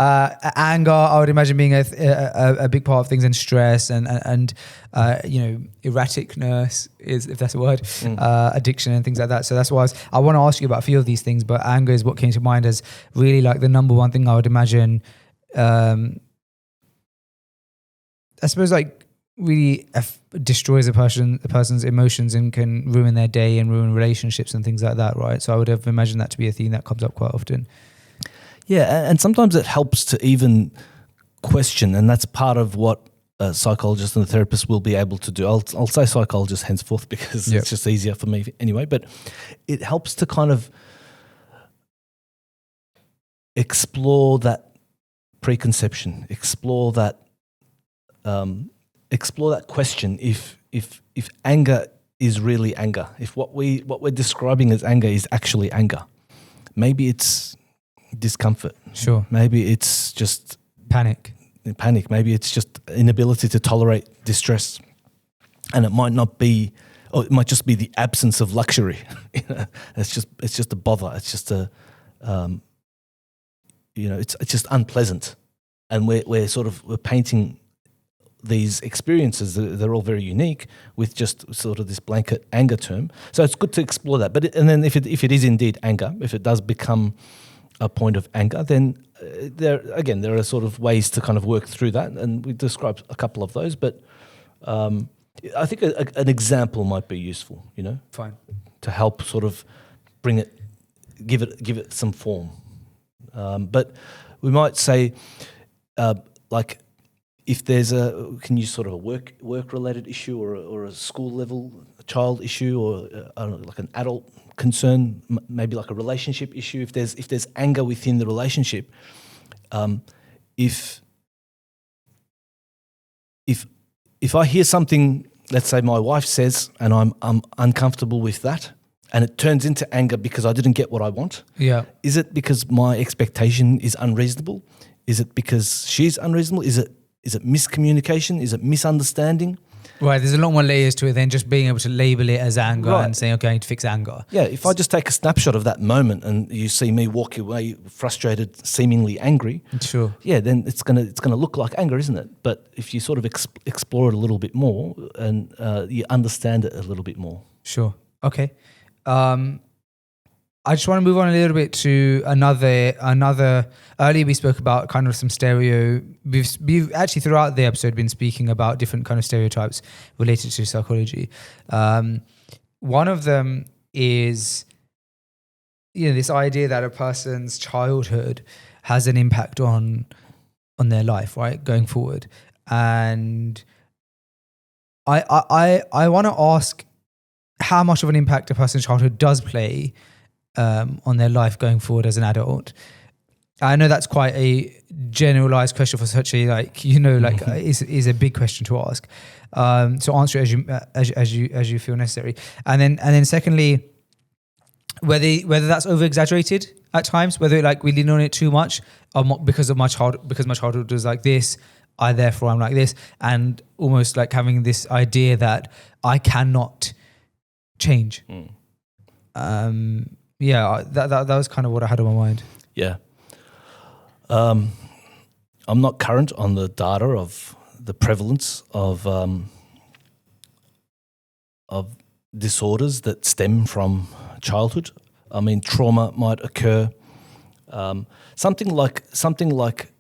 Anger, I would imagine, being a big part of things, and stress, and erraticness, is, if that's a word, addiction and things like that. So that's why I want to ask you about a few of these things, but anger is what came to mind as really like the number one thing I would imagine. I suppose, like, really destroys a person's emotions and can ruin their day and ruin relationships and things like that, right? So I would have imagined that to be a theme that comes up quite often. Yeah, and sometimes it helps to even question, and that's part of what a psychologist and a therapist will be able to do. I'll say psychologist henceforth because it's just easier for me anyway, but it helps to kind of explore that preconception, explore that question if anger is really anger, if what we're describing as anger is actually anger. Maybe it's discomfort. Sure. Maybe it's just panic. Maybe it's just inability to tolerate distress, and it might not be, or it might just be the absence of luxury. It's just a bother. It's just a, it's just unpleasant, and we're painting these experiences, they're all very unique, with just sort of this blanket anger term. So it's good to explore that. And then if it is indeed anger, if it does become a point of anger, then there are sort of ways to kind of work through that, and we described a couple of those. But I think an example might be useful, Fine. to help sort of bring it, give it some form. But we might say, like, if there's can use sort of a work related issue or a school level child issue, or I don't know, like an adult concern, maybe like a relationship issue. If there's anger within the relationship, if I hear something, let's say my wife says, and I'm uncomfortable with that, and it turns into anger because I didn't get what I want. Yeah. Is it because my expectation is unreasonable? Is it because she's unreasonable? Is it miscommunication? Is it misunderstanding? Right, there's a lot more layers to it than just being able to label it as anger Right. and saying, okay, I need to fix anger. Yeah, if I just take a snapshot of that moment and you see me walk away frustrated, seemingly angry, Sure. yeah, then it's gonna look like anger, isn't it? But if you sort of explore it a little bit more and you understand it a little bit more. Sure. Okay. I just want to move on a little bit to another. Earlier we spoke about kind of some we've actually throughout the episode been speaking about different kind of stereotypes related to psychology. One of them is, this idea that a person's childhood has an impact on their life, right, going forward. And I want to ask how much of an impact a person's childhood does play on their life going forward as an adult. I know that's quite a generalized question for such a is a big question to ask. So answer it as you feel necessary. And then secondly, whether that's over exaggerated at times, whether we lean on it too much, because my childhood was like this, I'm like this, and almost like having this idea that I cannot change. That was kind of what I had on my mind. Yeah. I'm not current on the data of the prevalence of disorders that stem from childhood. I mean, trauma might occur. Something like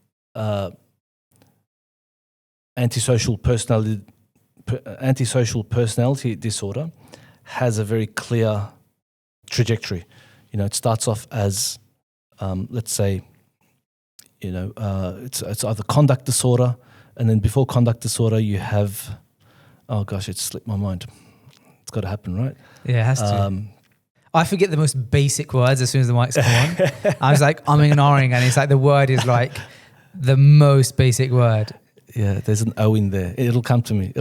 antisocial personality disorder has a very clear trajectory. It starts off as, let's say, it's either conduct disorder, and then before conduct disorder you have, oh gosh, it slipped my mind. It's got to happen, right? Yeah, it has to. I forget the most basic words as soon as the mics come on. I was like umming and ahhing, and it's like the word is like the most basic word. Yeah, there's an O in there. It'll come to me.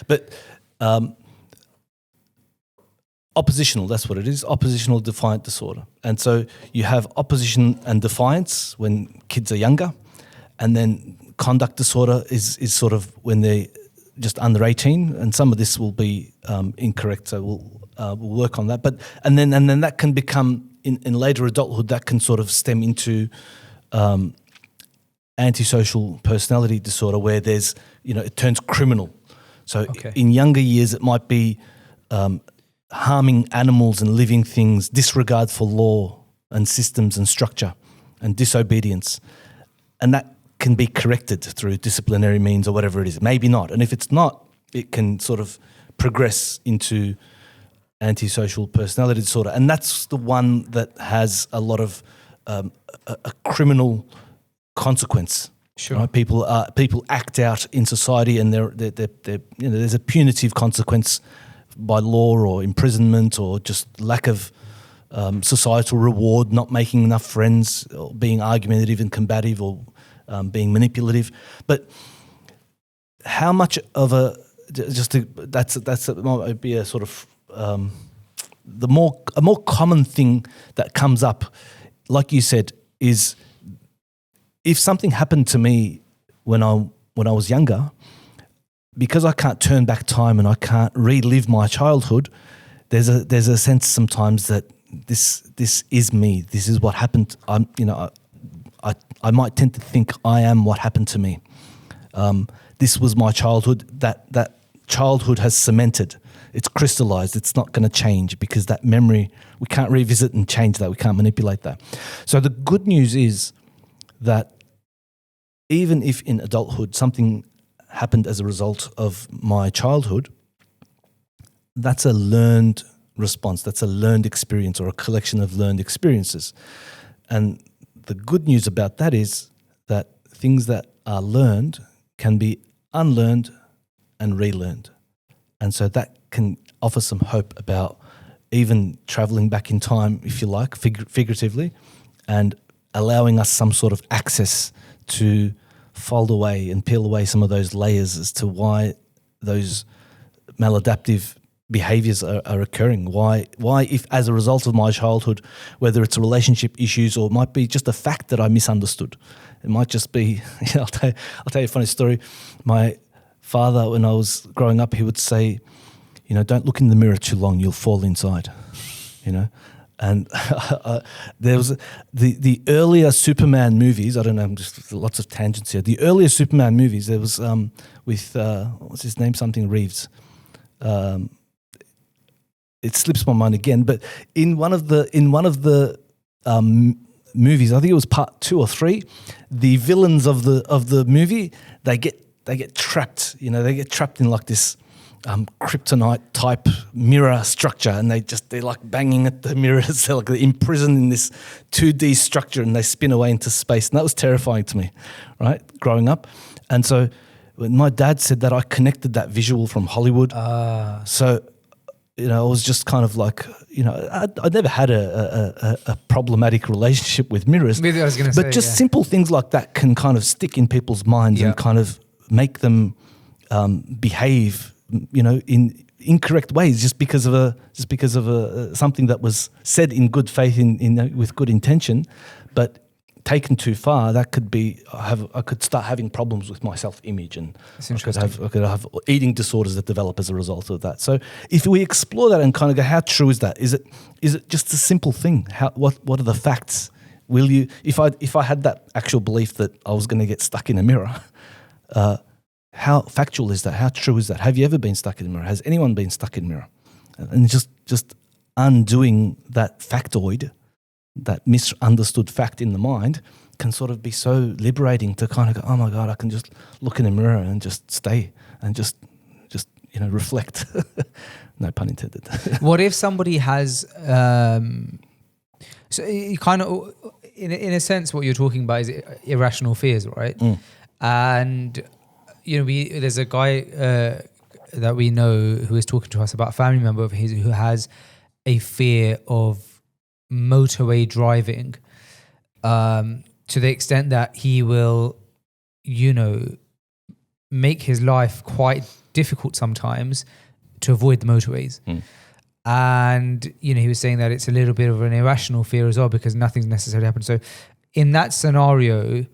But oppositional, that's what it is, oppositional defiant disorder. And so you have opposition and defiance when kids are younger, and then conduct disorder is sort of when they're just under 18, and some of this will be incorrect, so we'll work on that. But and then that can become, in later adulthood, that can sort of stem into antisocial personality disorder, where there's, it turns criminal. So in younger years it might be harming animals and living things, disregard for law and systems and structure, and disobedience. And that can be corrected through disciplinary means or whatever it is. Maybe not. And if it's not, it can sort of progress into antisocial personality disorder. And that's the one that has a lot of a criminal consequence. Sure. Right? People act out in society, and they're there's a punitive consequence by law or imprisonment or just lack of societal reward, not making enough friends, or being argumentative and combative, or being manipulative. But how much of that might be a sort of a more common thing that comes up, like you said, is if something happened to me when I was younger, because I can't turn back time and I can't relive my childhood, there's a sense sometimes that this is me. This is what happened. I might tend to think I am what happened to me. this was my childhood, that childhood has cemented. It's crystallized. It's not going to change because that memory, we can't revisit and change that. We can't manipulate that. So the good news is that even if in adulthood something happened as a result of my childhood, that's a learned response. That's a learned experience or a collection of learned experiences. And the good news about that is that things that are learned can be unlearned and relearned. And so that can offer some hope about even traveling back in time, if you like, figuratively, and allowing us some sort of access to fold away and peel away some of those layers as to why those maladaptive behaviors are occurring. Why if as a result of my childhood, whether it's relationship issues or it might be just a fact that I misunderstood. It might just be, I'll tell you a funny story. My father, when I was growing up, he would say, don't look in the mirror too long, you'll fall inside, And there was the earlier Superman movies. I don't know, just lots of tangents here. The earlier Superman movies, there was with what's his name? Something Reeves. It slips my mind again. But in one of the movies, I think it was part 2 or 3. The villains of the movie, they get trapped. They get trapped in like this kryptonite type mirror structure, and they're like banging at the mirrors. They're like imprisoned in this 2D structure, and they spin away into space. And that was terrifying to me, right, growing up. And so when my dad said that, I connected that visual from Hollywood. So I was just kind of like, I'd never had a problematic relationship with mirrors. Maybe I was going to say, but just simple things like that can kind of stick in people's minds and kind of make them behave in incorrect ways just because of something that was said in good faith with good intention, but taken too far, that could be I could start having problems with my self-image, and I could have eating disorders that develop as a result of that. So if we explore that and kind of go, how true is that? Is it just a simple thing? What are the facts? Will you if I had that actual belief that I was going to get stuck in a mirror? How factual is that? How true is that? Have you ever been stuck in a mirror? Has anyone been stuck in a mirror? And just undoing that factoid, that misunderstood fact in the mind, can sort of be so liberating to kind of go, oh my God, I can just look in a mirror and just stay and just reflect. No pun intended. What if somebody has, so you kind of, in a sense, what you're talking about is irrational fears, right? And there's a guy that we know who is talking to us about a family member of his who has a fear of motorway driving, to the extent that he will, make his life quite difficult sometimes to avoid the motorways. And, he was saying that it's a little bit of an irrational fear as well because nothing's necessarily happened. So in that scenario,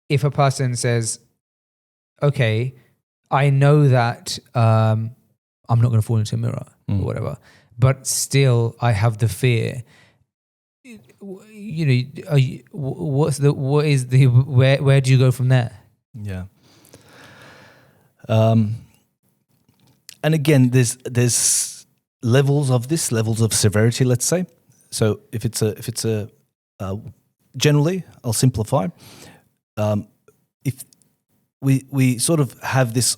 if a person says, okay, I know that I'm not going to fall into a mirror or whatever, but still I have the fear. Where do you go from there? Yeah. And again, there's levels of this, levels of severity, let's say. So if it's a generally, I'll simplify. If we sort of have this,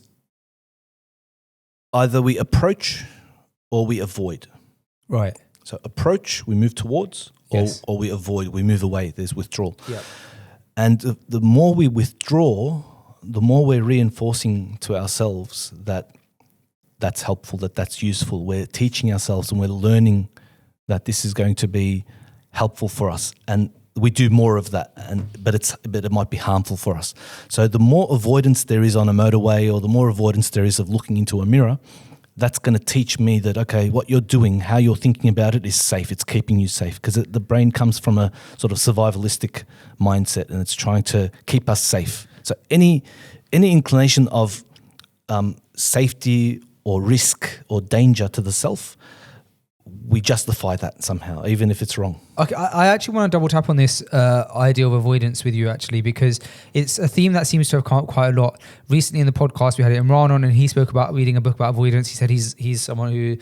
either we approach or we avoid. Right. So approach, we move towards, or we avoid, we move away. There's withdrawal. Yeah. And the more we withdraw, the more we're reinforcing to ourselves that that's helpful, that's useful. We're teaching ourselves and we're learning that this is going to be helpful for us. And we do more of that, but it might be harmful for us. So the more avoidance there is on a motorway, or the more avoidance there is of looking into a mirror, that's going to teach me that, okay, what you're doing, how you're thinking about it is safe. It's keeping you safe, because the brain comes from a sort of survivalistic mindset, and it's trying to keep us safe. So any inclination of safety or risk or danger to the self, we justify that somehow, even if it's wrong. Okay, I actually want to double tap on this idea of avoidance with you, actually, because it's a theme that seems to have come up quite a lot. Recently in the podcast, we had Imran on, and he spoke about reading a book about avoidance. He said he's someone who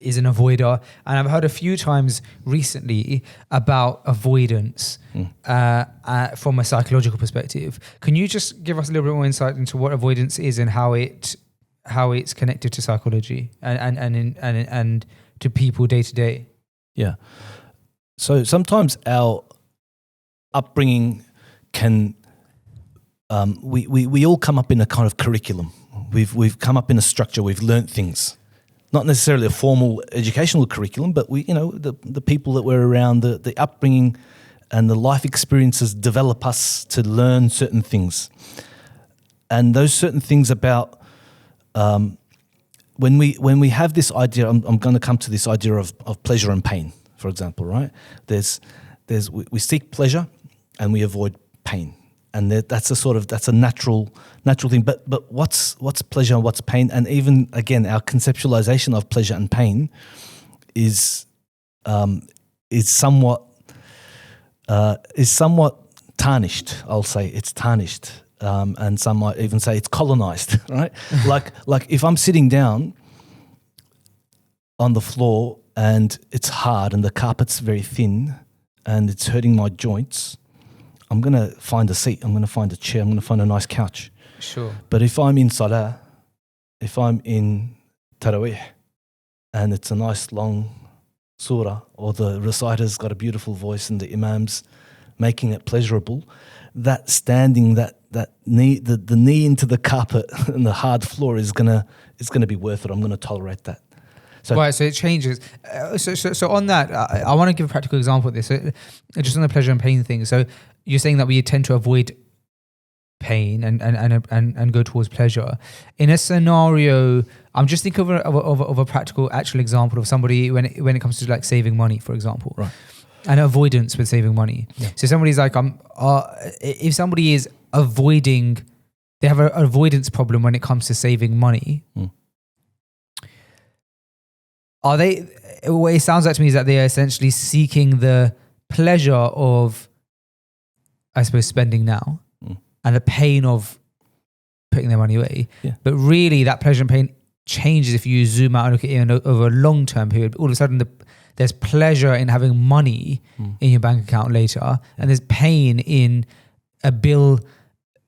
is an avoider, and I've heard a few times recently about avoidance from a psychological perspective. Can you just give us a little bit more insight into what avoidance is and how it's connected to psychology and to people day to day? Yeah. So sometimes our upbringing can we all come up in a kind of curriculum. We've come up in a structure. We've learnt things. Not necessarily a formal educational curriculum, but the people that we're around, the upbringing and the life experiences develop us to learn certain things. And those certain things about when we have this idea, I'm going to come to this idea of pleasure and pain, for example, right? We seek pleasure and we avoid pain. And that's a natural thing. But what's pleasure and what's pain? And even again, our conceptualization of pleasure and pain is somewhat tarnished. I'll say it's tarnished, and some might even say it's colonized. Right? like if I'm sitting down on the floor and it's hard and the carpet's very thin and it's hurting my joints, I'm going to find a seat, I'm going to find a chair, I'm going to find a nice couch. Sure. But if I'm in Salah, if I'm in Taraweeh, and it's a nice long surah, or the reciter's got a beautiful voice and the imam's making it pleasurable, that standing, that knee, the knee into the carpet and the hard floor is going to be worth it. I'm going to tolerate that. So it changes. So on that, I want to give a practical example of this. Just on the pleasure and pain thing. So you're saying that we tend to avoid pain and go towards pleasure. In a scenario, I'm just thinking of a practical, actual example of somebody when it comes to like saving money, for example, right? And avoidance with saving money. Yeah. So somebody's like, if somebody is avoiding, they have an avoidance problem when it comes to saving money. Are they? What it sounds like to me is that they are essentially seeking the pleasure of, I suppose, spending now, and the pain of putting their money away. Yeah. But really, that pleasure and pain changes if you zoom out and look at it over a long-term period. All of a sudden, there's pleasure in having money in your bank account later, and there's pain in a bill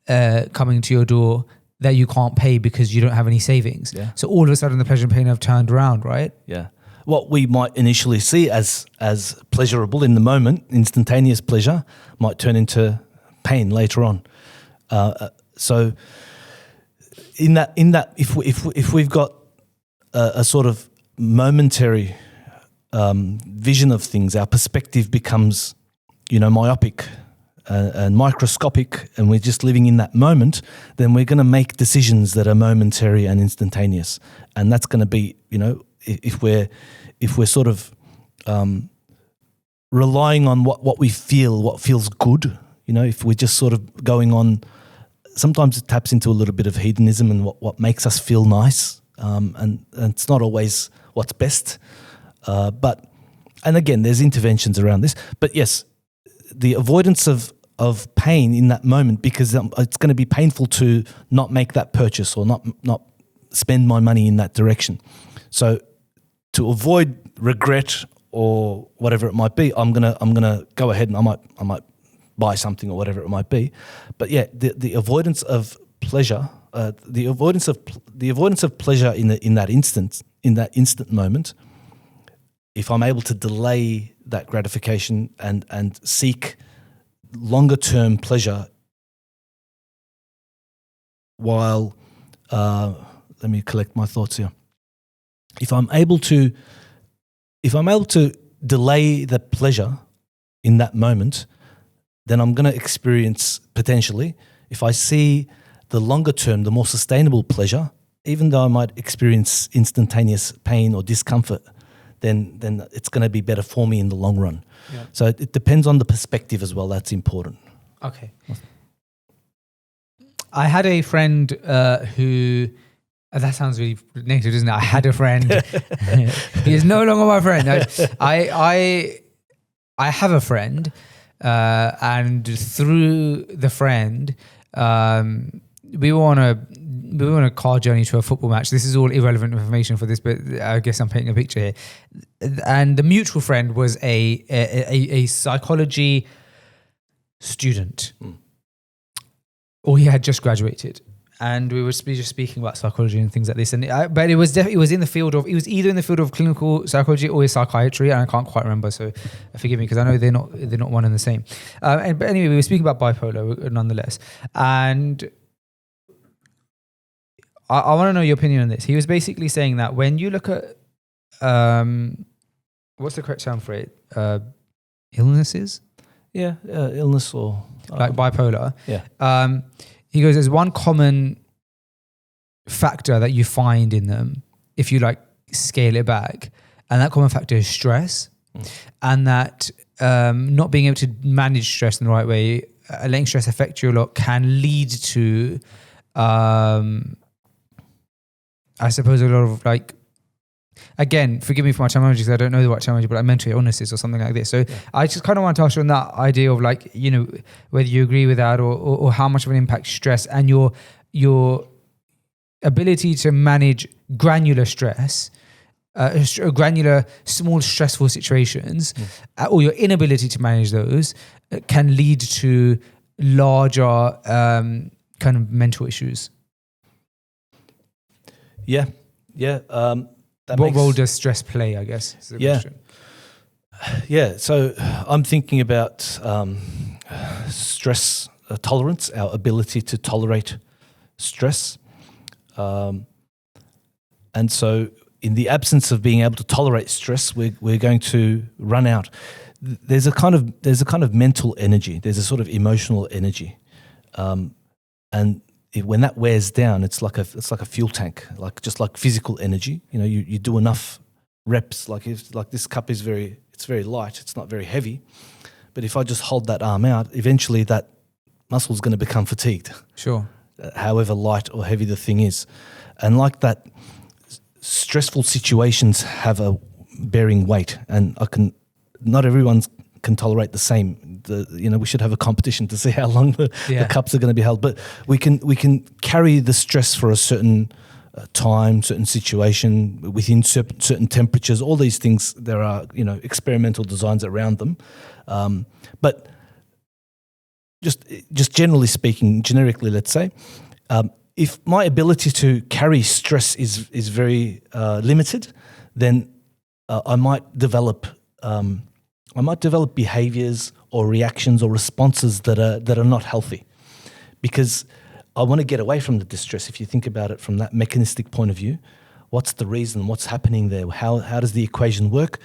coming to your door that you can't pay because you don't have any savings. Yeah. So all of a sudden the pleasure and pain have turned around, right? Yeah. What we might initially see as pleasurable in the moment, instantaneous pleasure, might turn into pain later on. So in that, if we've got a sort of momentary vision of things, our perspective becomes, myopic and microscopic, and we're just living in that moment, then we're going to make decisions that are momentary and instantaneous. And that's going to be, if we're sort of relying on what we feel, what feels good, if we're just sort of going on, sometimes it taps into a little bit of hedonism and what makes us feel nice. And it's not always what's best. And again, there's interventions around this. But yes, the avoidance of pain in that moment, because it's going to be painful to not make that purchase or not spend my money in that direction. So to avoid regret or whatever it might be, I'm gonna go ahead and I might buy something or whatever it might be. But yeah, the avoidance of pleasure, the avoidance of pleasure in that instant moment. If I'm able to delay that gratification and seek longer term pleasure while let me collect my thoughts here. If I'm able to delay the pleasure in that moment, then I'm going to experience potentially, if I see the longer term, the more sustainable pleasure, even though I might experience instantaneous pain or discomfort, then it's going to be better for me in the long run. Yeah. So it depends on the perspective as well. That's important. Okay. I had a friend who That sounds really negative, doesn't it? I had a friend. He is no longer my friend. I have a friend, and through the friend, we were on a car journey to a football match. This is all irrelevant information for this, but I guess I'm painting a picture here. And the mutual friend was a psychology student, or he had just graduated. And we were just speaking about psychology and things like this. But it was in the field of, it was either in the field of clinical psychology or psychiatry, and I can't quite remember. So forgive me, because I know they're not one and the same. But anyway, we were speaking about bipolar nonetheless. And I want to know your opinion on this. He was basically saying that when you look at, what's the correct term for it? Illnesses? Yeah, illness or... like bipolar. Yeah. He goes, there's one common factor that you find in them if you like scale it back, and that common factor is stress, and that not being able to manage stress in the right way, letting stress affect you a lot, can lead to, I suppose, a lot of like, again, forgive me for my terminology because I don't know the right terminology, but like mental illnesses or something like this. So I just kind of want to touch on that idea of like, you know, whether you agree with that or how much of an impact stress and your ability to manage granular stress, granular, small, stressful situations, or your inability to manage those can lead to larger kind of mental issues. Yeah. What role does stress play, I guess, is the question. Yeah, so I'm thinking about stress tolerance, our ability to tolerate stress. And so in the absence of being able to tolerate stress, we're going to run out. There's a kind of mental energy. There's a sort of emotional energy. And when that wears down, it's like a fuel tank, just like physical energy. You know, you do enough reps. Like this cup is very light. It's not very heavy, but if I just hold that arm out, eventually that muscle is going to become fatigued. Sure. However light or heavy the thing is, and like that, stressful situations have a bearing weight, and not everyone can tolerate the same. We should have a competition to see how long the cups are going to be held. But we can carry the stress for a certain time, certain situation, within certain temperatures. All these things, there are experimental designs around them. But just generally speaking, generically, let's say, if my ability to carry stress is very limited, then I might develop behaviors or reactions or responses that are not healthy, because I want to get away from the distress. If you think about it from that mechanistic point of view, what's the reason? What's happening there? How does the equation work?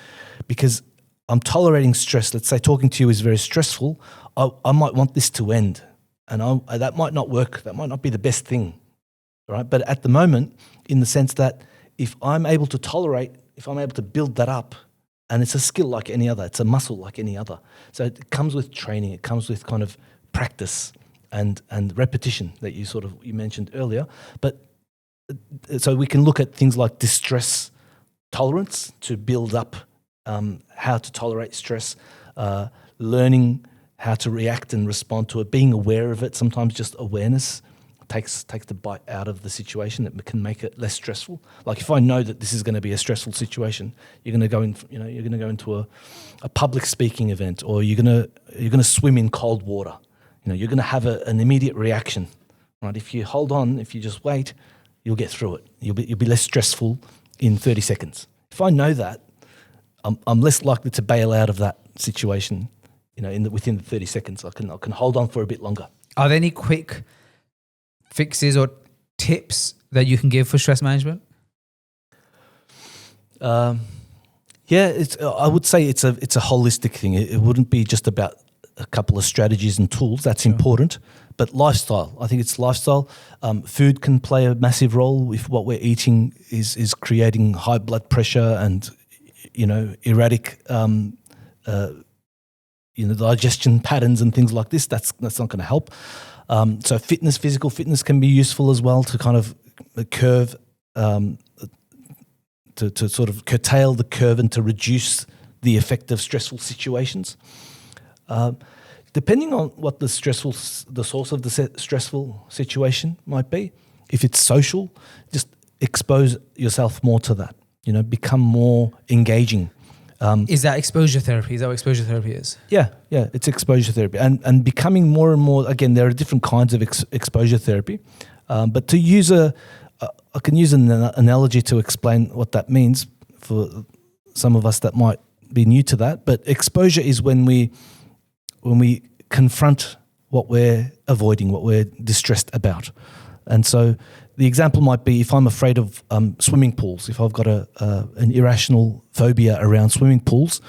Because I'm tolerating stress. Let's say talking to you is very stressful. I might want this to end, and that might not work. That might not be the best thing, right? But at the moment, in the sense that if I'm able to tolerate, if I'm able to build that up, and it's a skill like any other. It's a muscle like any other. So it comes with training. It comes with kind of practice and repetition that you mentioned earlier. But so we can look at things like distress tolerance to build up how to tolerate stress, learning how to react and respond to it, being aware of it. Sometimes just awareness takes the bite out of the situation. That can make it less stressful. Like if I know that this is going to be a stressful situation, you're going to go into a public speaking event, or you're going to swim in cold water. You're going to have an immediate reaction, right? If you hold on, if you just wait, you'll get through it. You'll be less stressful in 30 seconds. If I know that, I'm less likely to bail out of that situation. Within the 30 seconds, I can hold on for a bit longer. Are there any quick fixes or tips that you can give for stress management? I would say it's a holistic thing. It wouldn't be just about a couple of strategies and tools. That's important, but lifestyle. I think it's lifestyle. Food can play a massive role if what we're eating is creating high blood pressure and erratic digestion patterns and things like this. That's not going to help. So physical fitness can be useful as well to kind of curb to sort of curtail the curve and to reduce the effect of stressful situations. Depending on what the source of the stressful situation might be, if it's social, just expose yourself more to that. Become more engaging. Is that exposure therapy? Is that what exposure therapy is? Yeah, it's exposure therapy, and becoming more and more. Again, there are different kinds of exposure therapy, but to use I can use an analogy to explain what that means for some of us that might be new to that. But exposure is when we confront what we're avoiding, what we're distressed about. And so the example might be if I'm afraid of swimming pools, if I've got an irrational phobia around swimming pools,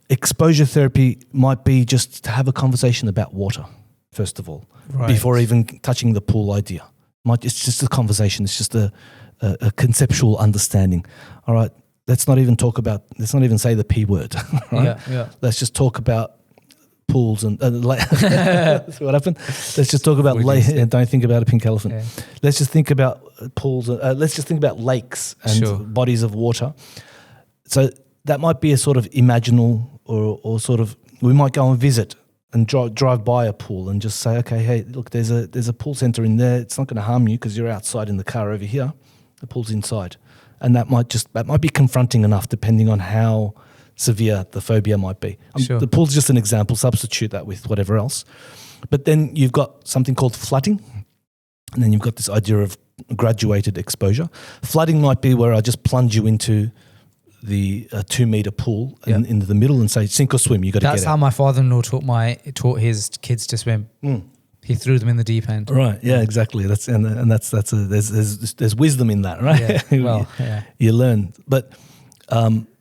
exposure therapy might be just to have a conversation about water, first of all, before even touching the pool idea. It's just a conversation. It's just a conceptual understanding. All right, let's not even say the P word. Right? Yeah. Let's just talk about pools and that's what happened. Let's just talk about don't think about a pink elephant. Yeah. Let's just think about pools. Let's just think about lakes and bodies of water. So that might be a sort of imaginal or sort of, we might go and visit and drive by a pool and just say, okay, hey, look, there's a pool center in there. It's not going to harm you because you're outside in the car over here. The pool's inside, and that might be confronting enough, depending on how severe the phobia might be. The pool's just an example. Substitute that with whatever else. But then you've got something called flooding, and then you've got this idea of graduated exposure. Flooding might be where I just plunge you into the 2-meter pool into the middle and say, sink or swim, you got to get out. That's how my father-in-law taught his kids to swim. He threw them in the deep end. Right. Yeah. Exactly. There's wisdom in that, right? Yeah. You learn, but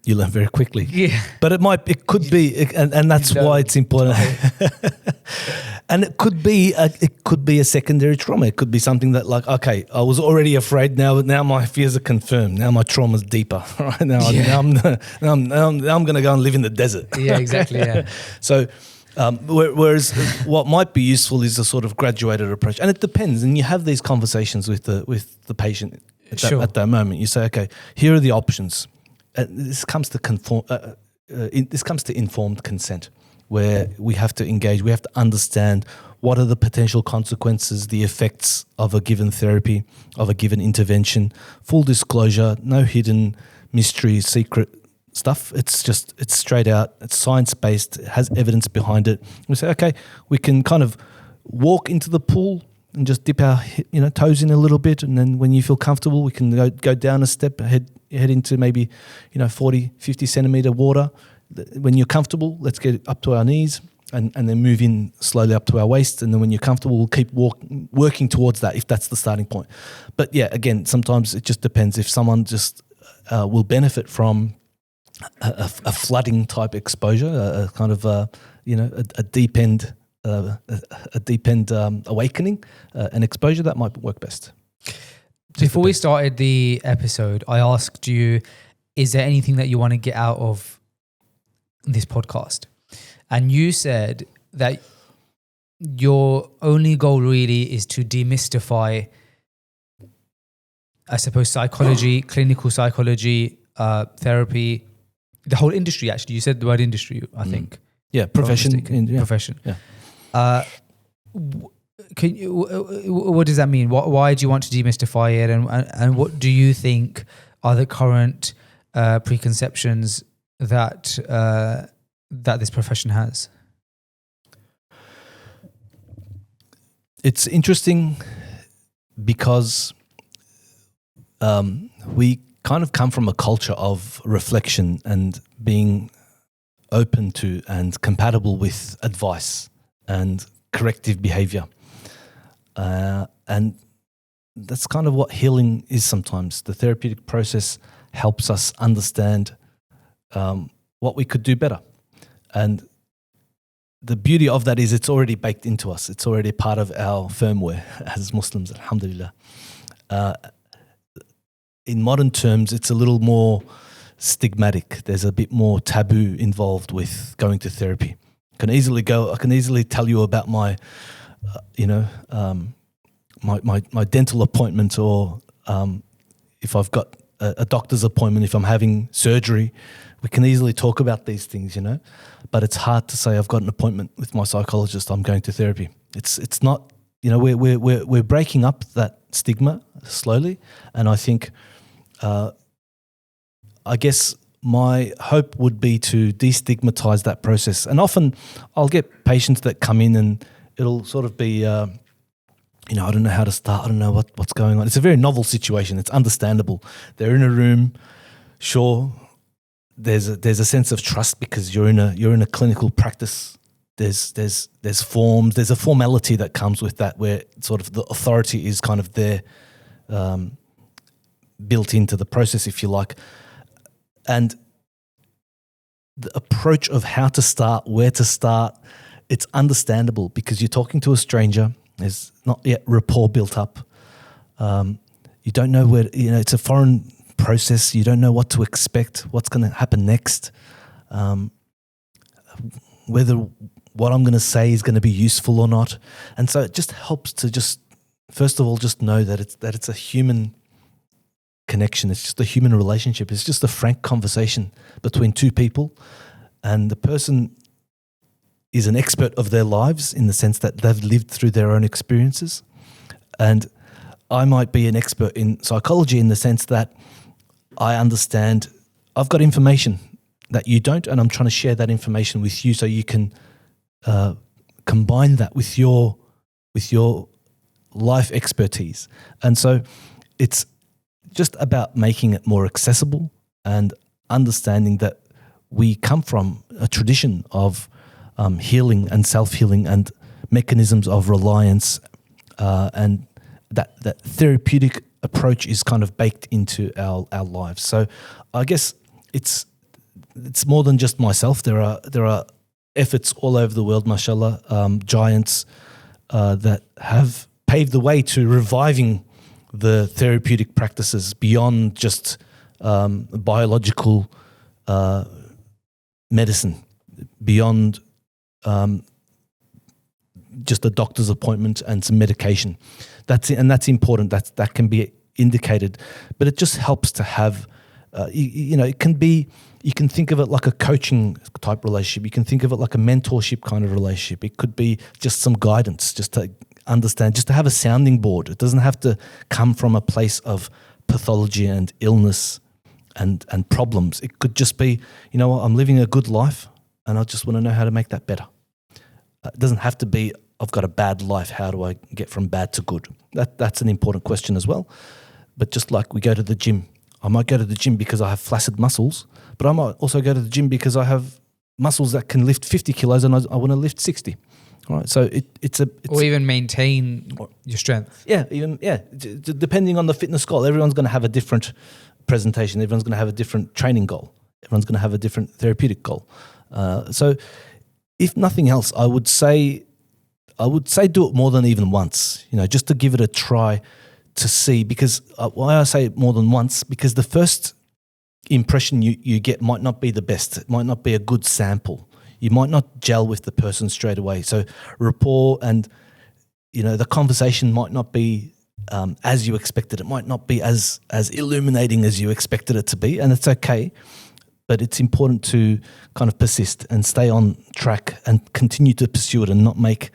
you learn very quickly. Yeah. But it could be, and that's why it's important. And it could be a secondary trauma. It could be something that, like, okay, I was already afraid. Now my fears are confirmed. Now my trauma's deeper. Right now, I'm going to go and live in the desert. Yeah. Exactly. Yeah. So. Whereas what might be useful is a sort of graduated approach, and it depends. And you have these conversations with the patient at that moment. You say, okay, here are the options. This comes to informed consent, where we have to engage. We have to understand what are the potential consequences, the effects of a given therapy, of a given intervention. Full disclosure, no hidden mystery, secret stuff. It's straight out. It's science-based. It has evidence behind it. We say, okay, we can kind of walk into the pool and just dip our toes in a little bit, and then when you feel comfortable, we can go down a step, head into maybe 40, 50 centimeter water. When you're comfortable, let's get up to our knees and then move in slowly up to our waist, and then when you're comfortable, we'll keep working towards that if that's the starting point. But yeah, again, sometimes it just depends. If someone just will benefit from a flooding type exposure, a kind of a deep end awakening, an exposure that might work best. Before we started the episode, I asked you, is there anything that you want to get out of this podcast? And you said that your only goal really is to demystify, I suppose, psychology, clinical psychology, therapy, the whole industry. Actually, you said the word industry, I think. Yeah, profession. Profession. Yeah. What does that mean? Why do you want to demystify it, and what do you think are the current preconceptions that this profession has? It's interesting because we kind of come from a culture of reflection and being open to and compatible with advice and corrective behavior. And that's kind of what healing is sometimes. The therapeutic process helps us understand what we could do better. And the beauty of that is it's already baked into us. It's already part of our firmware as Muslims, alhamdulillah. In modern terms, it's a little more stigmatic. There's a bit more taboo involved with going to therapy. I can easily tell you about my dental appointment or if I've got a doctor's appointment, if I'm having surgery, we can easily talk about these things, but it's hard to say I've got an appointment with my psychologist, I'm going to therapy. It's not, we're breaking up that stigma slowly. And I think, I guess my hope would be to destigmatize that process. And often I'll get patients that come in and it'll sort of be, I don't know how to start. I don't know what's going on. It's a very novel situation. It's understandable. They're in a room. Sure, there's a sense of trust because you're in a clinical practice. There's forms. There's a formality that comes with that, where sort of the authority is kind of there, built into the process, if you like. And the approach of how to start, where to start, it's understandable because you're talking to a stranger. There's not yet rapport built up. You don't know where, it's a foreign process. You don't know what to expect, what's going to happen next, whether what I'm going to say is going to be useful or not. And so it just helps to just, first of all, just know that it's a human connection. It's just a human relationship. It's just a frank conversation between two people, and the person is an expert of their lives in the sense that they've lived through their own experiences. And I might be an expert in psychology in the sense that I understand I've got information that you don't, and I'm trying to share that information with you so you can combine that with your life expertise. And so it's just about making it more accessible and understanding that we come from a tradition of healing and self-healing and mechanisms of reliance, and that therapeutic approach is kind of baked into our lives. So I guess it's more than just myself. There are efforts all over the world, mashallah, giants that have paved the way to reviving the therapeutic practices beyond just biological medicine, beyond just a doctor's appointment and some medication. That's important. That can be indicated, but it just helps to have. It can be. You can think of it like a coaching type relationship. You can think of it like a mentorship kind of relationship. It could be just some guidance, just to understand, just to have a sounding board. It doesn't have to come from a place of pathology and illness and problems. It could just be, I'm living a good life and I just want to know how to make that better. It doesn't have to be, I've got a bad life. How do I get from bad to good? That's an important question as well. But just like we go to the gym, I might go to the gym because I have flaccid muscles, but I might also go to the gym because I have muscles that can lift 50 kilos and I want to lift 60. All right, so it's or even maintain your strength. Depending on the fitness goal, everyone's going to have a different presentation. Everyone's going to have a different training goal. Everyone's going to have a different therapeutic goal. So, if nothing else, I would say do it more than even once. Just to give it a try to see. Because why I say more than once, because the first impression you get might not be the best. It might not be a good sample. You might not gel with the person straight away. So rapport and, the conversation might not be as you expected. It might not be as illuminating as you expected it to be, and it's okay. But it's important to kind of persist and stay on track and continue to pursue it and not make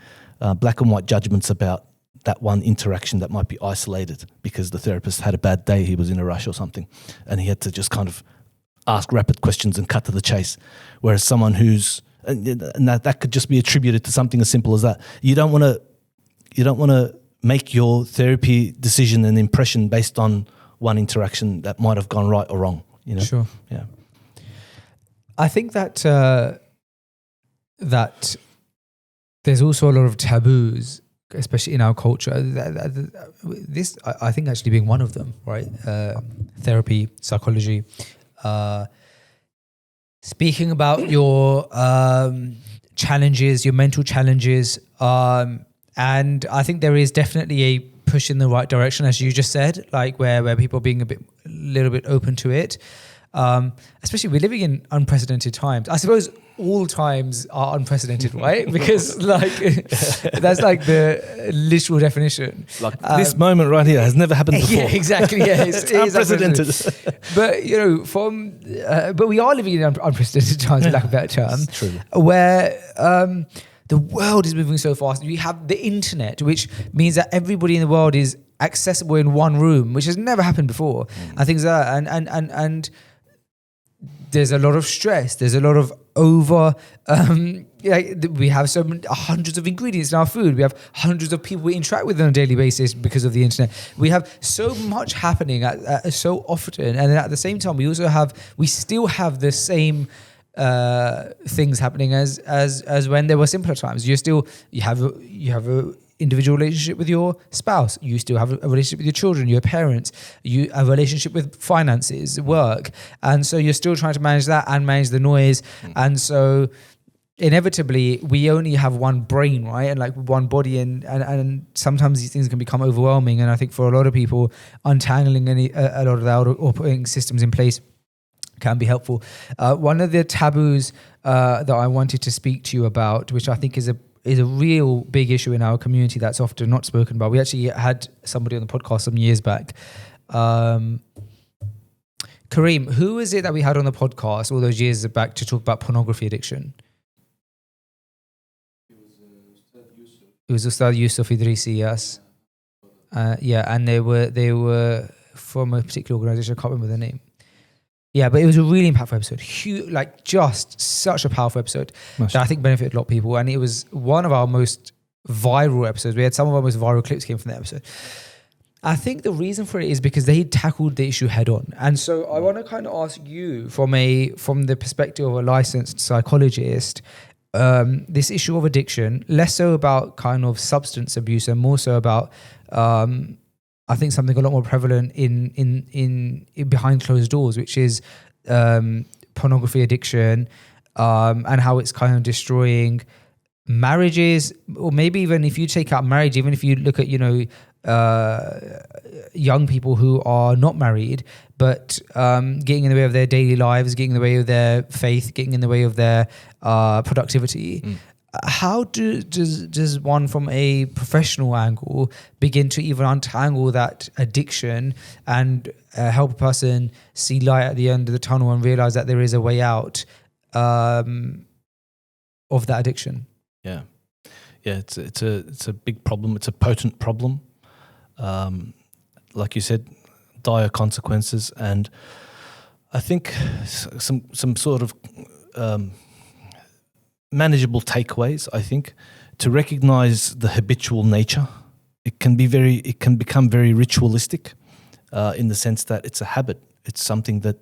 black and white judgments about that one interaction that might be isolated because the therapist had a bad day, he was in a rush or something, and he had to just kind of ask rapid questions and cut to the chase. Whereas someone who's and that could just be attributed to something as simple as that. You don't want to make your therapy decision and impression based on one interaction that might have gone right or wrong. Sure. Yeah. I think that that there's also a lot of taboos, especially in our culture. This, I think, actually being one of them, right? Therapy, psychology. Speaking about your challenges, your mental challenges, and I think there is definitely a push in the right direction, as you just said, like where people are being a little bit open to it. Especially we're living in unprecedented times. I suppose all times are unprecedented, right? Because like that's like the literal definition. Like this moment right here has never happened before. Yeah, exactly. Yeah, It's unprecedented. But you know, but we are living in unprecedented times, for lack of a better term, It's true. where the world is moving so fast. We have the internet, which means that everybody in the world is accessible in one room, which has never happened before. And things like that. And there's a lot of stress. There's a lot of we have so many hundreds of ingredients in our food. We have hundreds of people we interact with on a daily basis because of the internet. We have so much happening so often, and then at the same time, we still have the same things happening as when there were simpler times. You have a individual relationship with your spouse. You still have a relationship with your children, your parents. You have a relationship with finances, work, and so you're still trying to manage that and manage the noise. And so inevitably, we only have one brain, right, and like one body, and sometimes these things can become overwhelming. And I think for a lot of people, untangling a lot of that or putting systems in place can be helpful. One of the taboos that I wanted to speak to you about, which I think is a real big issue in our community that's often not spoken about. We actually had somebody on the podcast some years back. Kareem, who is it that we had on the podcast all those years back to talk about pornography addiction? It was Ustad Yusuf Idrisi, yes. And they were from a particular organisation. I can't remember the name. Yeah, but it was a really impactful episode. Huge, like just such a powerful episode that I think benefited a lot of people. And it was one of our most viral episodes. We had some of our most viral clips came from the episode. I think the reason for it is because they tackled the issue head on. And so I want to kind of ask you from the perspective of a licensed psychologist, this issue of addiction, less so about kind of substance abuse and more so about I think something a lot more prevalent in behind closed doors, which is pornography addiction, and how it's kind of destroying marriages, or maybe even if you take out marriage, even if you look at young people who are not married, but getting in the way of their daily lives, getting in the way of their faith, getting in the way of their productivity. How does one from a professional angle begin to even untangle that addiction and help a person see light at the end of the tunnel and realize that there is a way out of that addiction? Yeah, it's a big problem. It's a potent problem. Like you said, dire consequences, and I think some sort of manageable takeaways. I think to recognize the habitual nature, it can become very ritualistic, in the sense that it's a habit. It's something that,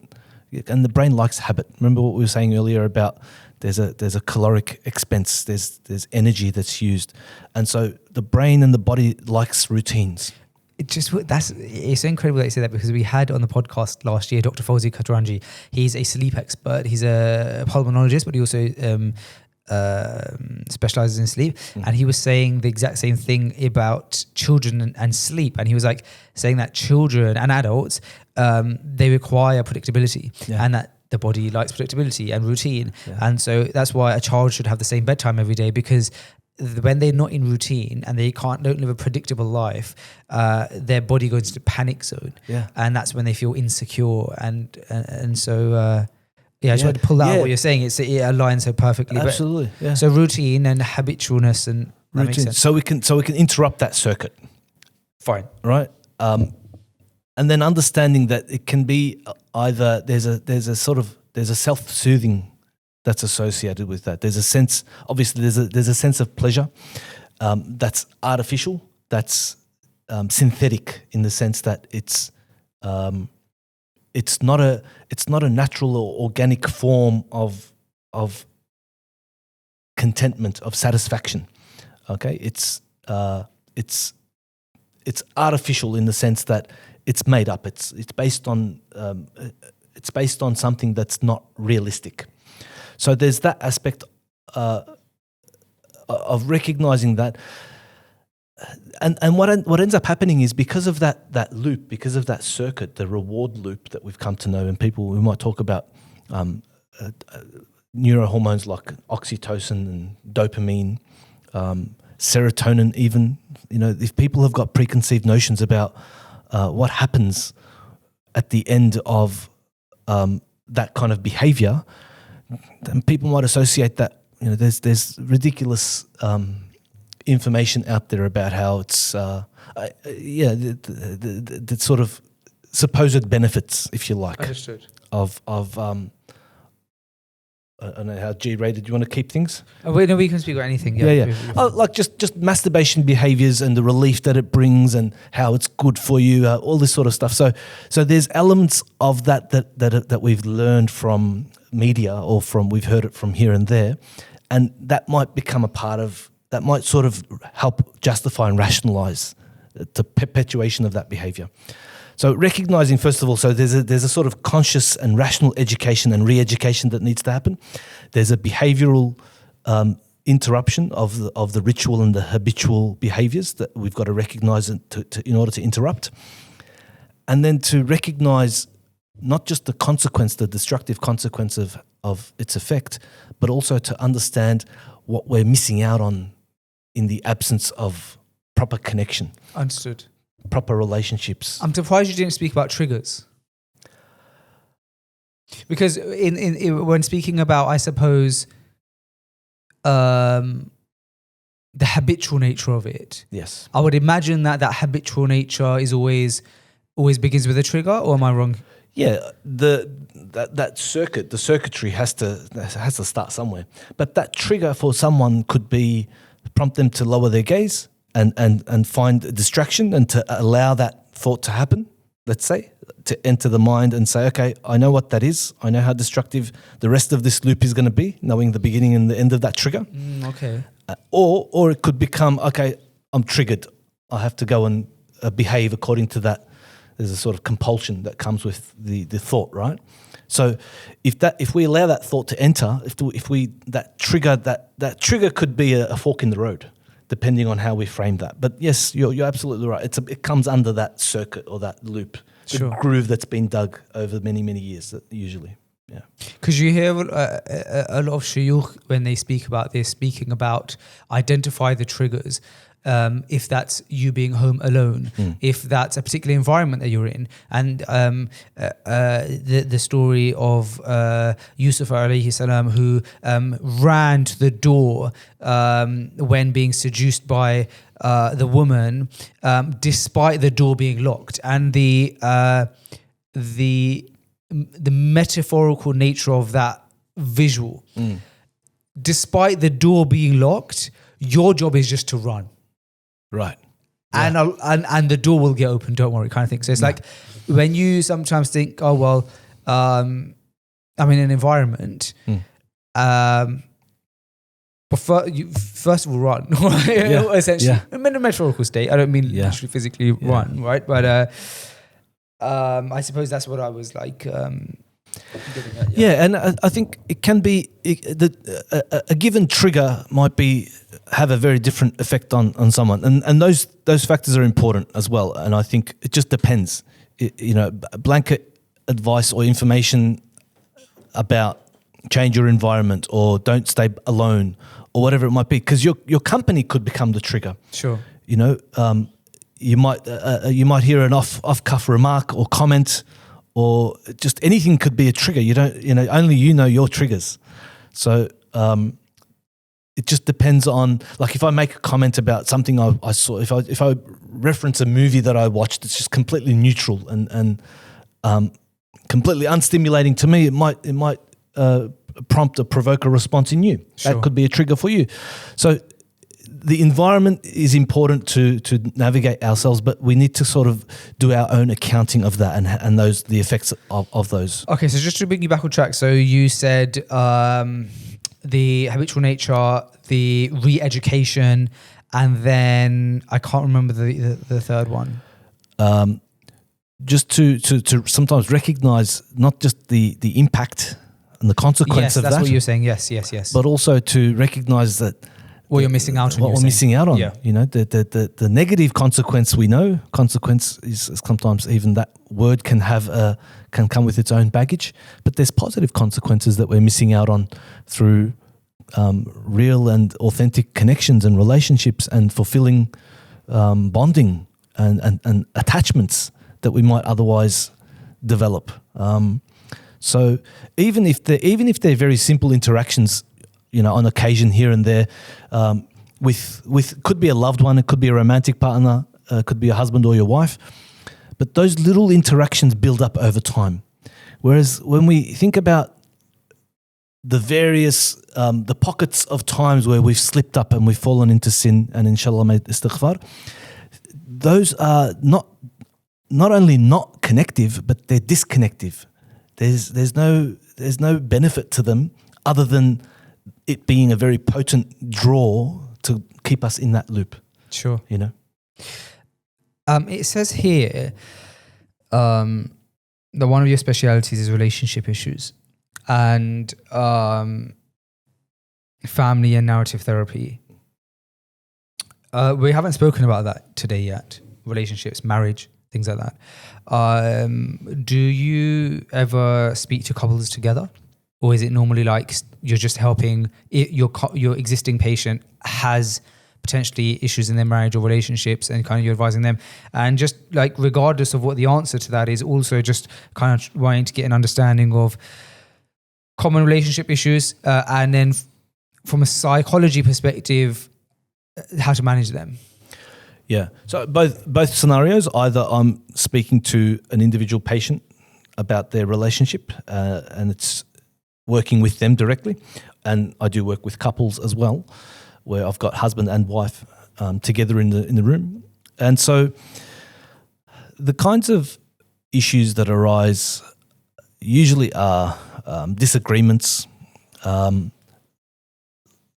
and the brain likes habit. Remember what we were saying earlier about there's a caloric expense. There's energy that's used, and so the brain and the body likes routines. It's incredible that you say that, because we had on the podcast last year Dr. Fawzi Katranji. He's a sleep expert. He's a pulmonologist, but he also specializes in sleep. And he was saying the exact same thing about children and sleep. And he was like saying that children and adults, they require predictability, and that the body likes predictability and routine. And so that's why a child should have the same bedtime every day, because when they're not in routine and they don't live a predictable life, their body goes into panic zone, and that's when they feel insecure. And so I just wanted to pull out what you're saying. It aligns so perfectly. Absolutely. So routine and habitualness, and that makes sense. So we can interrupt that circuit. Fine, right? And then understanding that it can be either there's a self-soothing that's associated with that. There's a sense, obviously, there's a sense of pleasure that's artificial, that's synthetic, in the sense that it's not a natural or organic form of contentment, of satisfaction. Okay, it's artificial in the sense that it's made up. It's based on something that's not realistic. So there's that aspect of recognizing that. what ends up happening is because of that loop, because of that circuit, the reward loop that we've come to know, and we might talk about neurohormones like oxytocin and dopamine, serotonin even. If people have got preconceived notions about what happens at the end of that kind of behavior, then people might associate that, there's ridiculous information out there about how it's the sort of supposed benefits, if you like. Understood. Of I don't know how G-rated. Do you want to keep things? No, we can speak about anything. Yeah. Like just masturbation behaviors and the relief that it brings and how it's good for you, all this sort of stuff. So there's elements of that we've learned from media or we've heard it from here and there, and that might become a part of, that might sort of help justify and rationalize the perpetuation of that behavior. So recognizing, first of all, so there's a sort of conscious and rational education and re-education that needs to happen. There's a behavioral interruption of the ritual and the habitual behaviors that we've got to recognize in order to interrupt. And then to recognize not just the consequence, the destructive consequence of its effect, but also to understand what we're missing out on in the absence of proper connection. Understood. Proper relationships. I'm surprised you didn't speak about triggers, because in when speaking about, I suppose, the habitual nature of it. Yes, I would imagine that habitual nature is always begins with a trigger, or am I wrong? Yeah, that circuit, the circuitry has to start somewhere. But that trigger for someone could be prompt them to lower their gaze and find a distraction and to allow that thought to happen, let's say, to enter the mind and say, okay, I know what that is. I know how destructive the rest of this loop is going to be, knowing the beginning and the end of that trigger. Okay. Or it could become, okay, I'm triggered. I have to go and behave according to that. There's a sort of compulsion that comes with the thought, right? So if we allow that thought to enter, that trigger could be a fork in the road, depending on how we frame that. But yes, you're absolutely right. It comes under that circuit or that loop, the groove that's been dug over many, many years, usually. Yeah. Because you hear a lot of shuyukh when they speak about this, speaking about identify the triggers. If that's you being home alone, if that's a particular environment that you're in, and the story of Yusuf alayhi salam, who ran to the door when being seduced by the woman, despite the door being locked, and the metaphorical nature of that visual. Despite the door being locked, your job is just to run. Right. Yeah. And the door will get open, don't worry, kind of thing. So it's like when you sometimes think, oh, well, I'm in an environment, but first of all, run, essentially. Yeah. I'm in a metaphorical state. I don't mean literally physically run, right? But I suppose that's what I was like getting at. Yeah, and I think it can be, a given trigger might have a very different effect on someone, and those factors are important as well. And I think it just depends. Blanket advice or information about change your environment or don't stay alone or whatever it might be, because your company could become the trigger. Sure. You might hear an off-cuff remark or comment, or just anything could be a trigger. Only you know your triggers. So it just depends on, like, if I make a comment about something I saw, if I reference a movie that I watched, it's just completely neutral and completely unstimulating to me. It might prompt or provoke a response in you. Sure. That could be a trigger for you. So the environment is important to navigate ourselves, but we need to sort of do our own accounting of that and the effects of those. Okay, so just to bring you back on track, so you said the habitual nature, the re-education, and then I can't remember the third one. Just to sometimes recognize not just the impact and the consequence of that. Yes, that's what you're saying. Yes. But also to recognize that What you're missing out on. What we're missing out on. Yeah. You know, the negative consequence we know. Consequence is sometimes even that word can come with its own baggage. But there's positive consequences that we're missing out on through real and authentic connections and relationships and fulfilling bonding and attachments that we might otherwise develop. So even if they're very simple interactions, you know, on occasion here and there, with could be a loved one, it could be a romantic partner, could be a husband or your wife, but those little interactions build up over time. Whereas when we think about the various the pockets of times where we've slipped up and we've fallen into sin and inshallah made istighfar, those are not only not connective, but they're disconnective. There's no benefit to them other than it being a very potent draw to keep us in that loop. Sure. You know? It says here that one of your specialities is relationship issues and family and narrative therapy. We haven't spoken about that today yet. Relationships, marriage, things like that. Do you ever speak to couples together? Or is it normally like you're just helping your existing patient has potentially issues in their marriage or relationships and kind of you're advising them? And just like regardless of what the answer to that is, also just kind of wanting to get an understanding of common relationship issues and then from a psychology perspective, how to manage them. Yeah. So both scenarios, either I'm speaking to an individual patient about their relationship and it's working with them directly, and I do work with couples as well, where I've got husband and wife together in the room. And so the kinds of issues that arise usually are disagreements,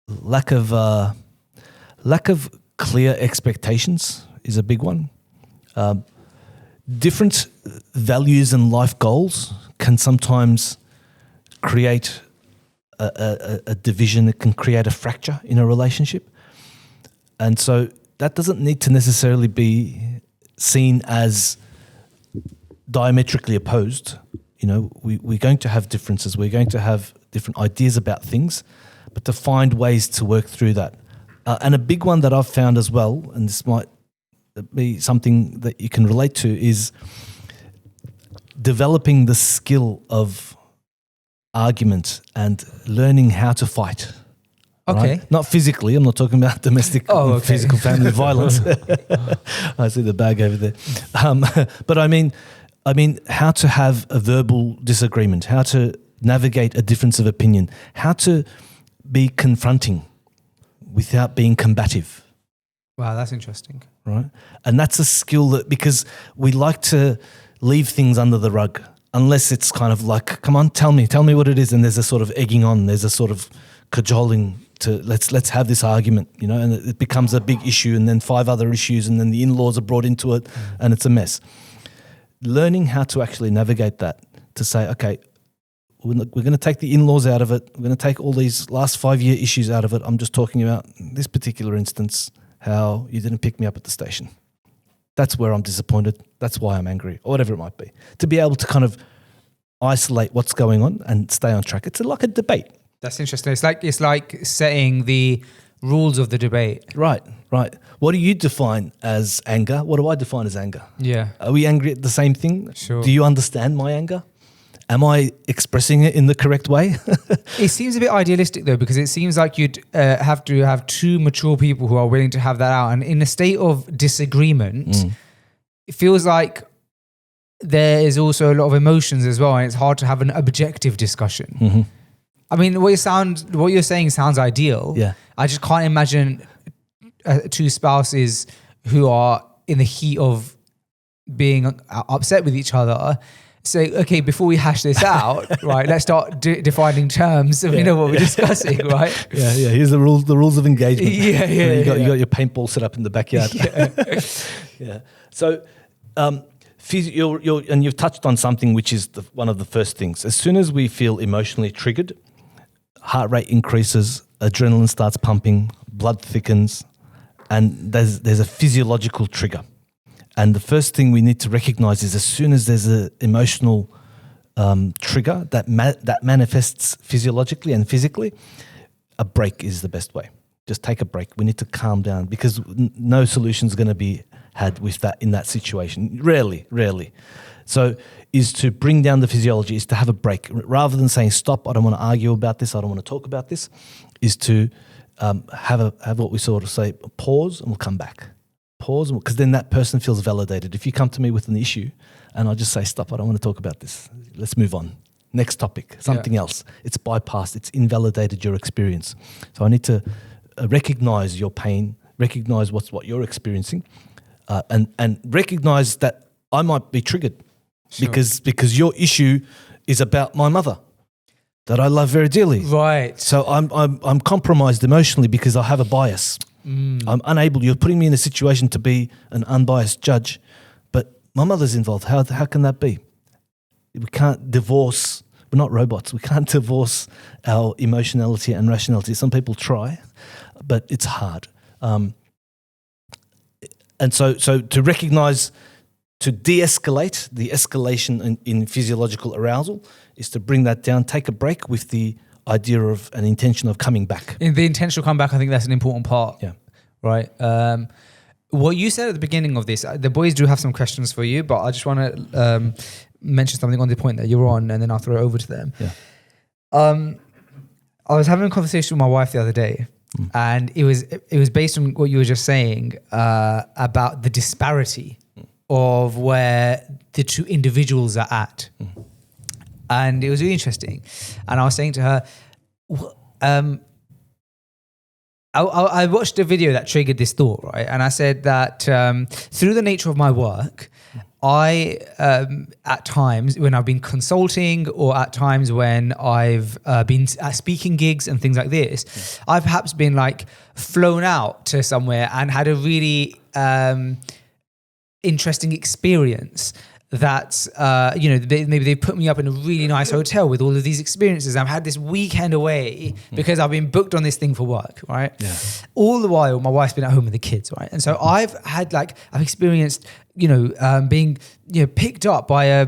lack of clear expectations is a big one. Different values and life goals can sometimes create a division. It can create a fracture in a relationship. And so that doesn't need to necessarily be seen as diametrically opposed. You know, we're going to have differences. We're going to have different ideas about things, but to find ways to work through that. And a big one that I've found as well, and this might be something that you can relate to, is developing the skill of argument and learning how to fight. Okay. Right? Not physically. I'm not talking about domestic physical family violence. I see the bag over there. But I mean how to have a verbal disagreement, how to navigate a difference of opinion, how to be confronting without being combative. Wow, that's interesting. Right? And that's a skill that, because we like to leave things under the rug, unless it's kind of like, come on, tell me what it is. And there's a sort of egging on, there's a sort of cajoling to let's have this argument, you know, and it becomes a big issue and then 5 other issues and then the in-laws are brought into it and it's a mess. Learning how to actually navigate that, to say, okay, we're going to take the in-laws out of it. We're going to take all these last 5-year issues out of it. I'm just talking about this particular instance, how you didn't pick me up at the station. That's where I'm disappointed. That's why I'm angry, or whatever it might be. To be able to kind of isolate what's going on and stay on track. It's like a debate. That's interesting. It's like setting the rules of the debate. Right. What do you define as anger? What do I define as anger? Yeah. Are we angry at the same thing? Sure. Do you understand my anger? Am I expressing it in the correct way? It seems a bit idealistic though, because it seems like you'd have to have 2 mature people who are willing to have that out. And in a state of disagreement, it feels like there is also a lot of emotions as well, and it's hard to have an objective discussion. Mm-hmm. I mean, what you're saying sounds ideal. Yeah. I just can't imagine 2 spouses who are in the heat of being upset with each other say, okay, before we hash this out, right, let's start defining terms so we know what we're discussing, right? Yeah. Here's the rules of engagement. Yeah. You got your paintball set up in the backyard. Yeah. So, and you've touched on something which is one of the first things. As soon as we feel emotionally triggered, heart rate increases, adrenaline starts pumping, blood thickens, and there's a physiological trigger. And the first thing we need to recognize is as soon as there's an emotional trigger that manifests physiologically and physically, a break is the best way. Just take a break. We need to calm down because no solution is going to be had with that in that situation. Rarely. So is to bring down the physiology, is to have a break. Rather than saying, stop, I don't want to argue about this, I don't want to talk about this, is to have what we sort of say, pause and we'll come back. Pause, because then that person feels validated. If you come to me with an issue and I just say, stop, I don't want to talk about this, let's move on. Next topic, something else. It's bypassed, it's invalidated your experience. So I need to recognize your pain, recognize what you're experiencing, and recognize that I might be triggered because your issue is about my mother that I love very dearly. Right. So I'm compromised emotionally because I have a bias. I'm unable. You're putting me in a situation to be an unbiased judge, but my mother's involved. How can that be? We can't divorce. We're not robots. We can't divorce our emotionality and rationality. Some people try, but it's hard. And so to recognize, to de-escalate the escalation in physiological arousal is to bring that down, take a break with the idea of an intention of coming back. In the intentional comeback, I think that's an important part. Yeah. Right. What you said at the beginning of this, the boys do have some questions for you, but I just want to mention something on the point that you're on, and then I'll throw it over to them. Yeah. I was having a conversation with my wife the other day, and it was based on what you were just saying about the disparity of where the two individuals are at. And it was really interesting. And I was saying to her, I watched a video that triggered this thought, right? And I said that through the nature of my work, I, at times when I've been consulting or at times when I've been at speaking gigs and things like this, I've perhaps been like flown out to somewhere and had a really interesting experience. That's, maybe they put me up in a really nice hotel with all of these experiences. I've had this weekend away because I've been booked on this thing for work, right? Yeah. All the while, my wife's been at home with the kids, right? And so I've experienced, being, picked up by a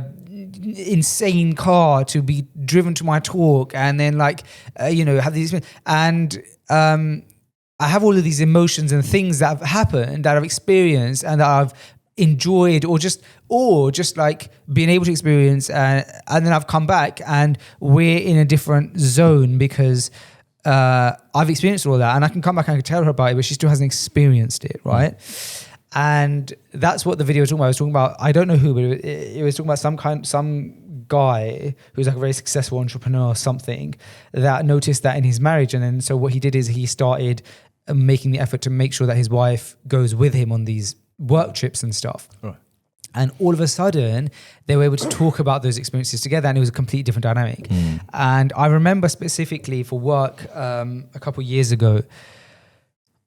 insane car to be driven to my talk and then have these, and I have all of these emotions and things that have happened, that I've experienced and that I've enjoyed or just like being able to experience, and then I've come back and we're in a different zone because I've experienced all that, and I can come back and I can tell her about it, but she still hasn't experienced it, right? And that's what the video was talking about. It was talking about, I don't know who, but it was talking about some guy who's like a very successful entrepreneur or something that noticed that in his marriage, and then so what he did is he started making the effort to make sure that his wife goes with him on these work trips and stuff. Right. And all of a sudden, they were able to talk about those experiences together, and it was a completely different dynamic. And I remember specifically for work a couple of years ago,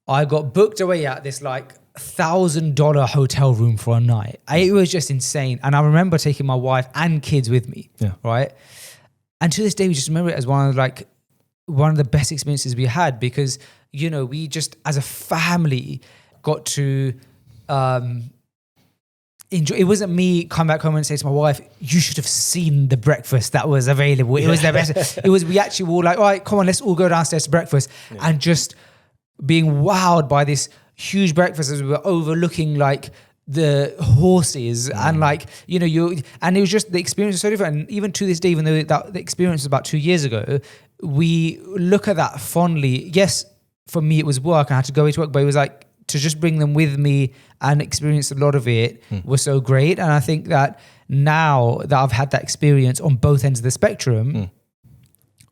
I got booked away at this like $1,000 hotel room for a night. It was just insane. And I remember taking my wife and kids with me, right? And to this day, we just remember it as one of the best experiences we had because, we just as a family got to enjoy. It wasn't me come back home and say to my wife, you should have seen the breakfast that was available. It was the best. It was, we actually were like, all right, come on, let's all go downstairs to breakfast. And just being wowed by this huge breakfast as we were overlooking like the horses and and it was just, the experience was so different. And even to this day, even though that the experience was about 2 years ago, we look at that fondly. Yes, for me it was work, I had to go to work, but it was like, to just bring them with me and experience a lot of it was so great. And I think that now that I've had that experience on both ends of the spectrum,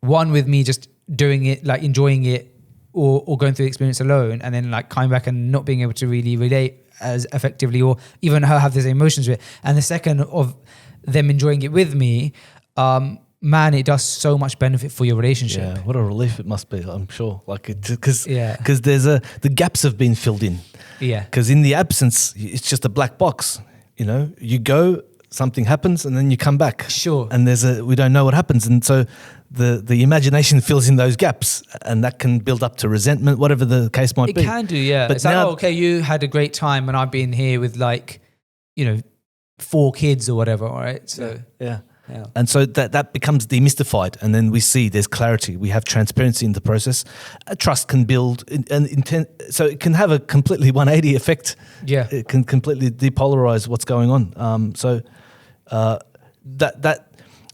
one with me just doing it, like enjoying it or going through the experience alone, and then like coming back and not being able to really relate as effectively or even have the same emotions with it. And the second of them enjoying it with me, man, it does so much benefit for your relationship. Yeah, what a relief it must be, I'm sure. Like, because there's the gaps have been filled in. Yeah. Because in the absence, it's just a black box. You go, something happens, and then you come back. Sure. And we don't know what happens, and so the imagination fills in those gaps, and that can build up to resentment, whatever the case might be. It can do, yeah. But it's like, now- okay, you had a great time, and I've been here with 4 kids or whatever, all right? So Yeah. yeah. And so that becomes demystified, and then we see there's clarity. We have transparency in the process. Trust can build, and intent. So it can have a completely 180 effect. Yeah. It can completely depolarize what's going on.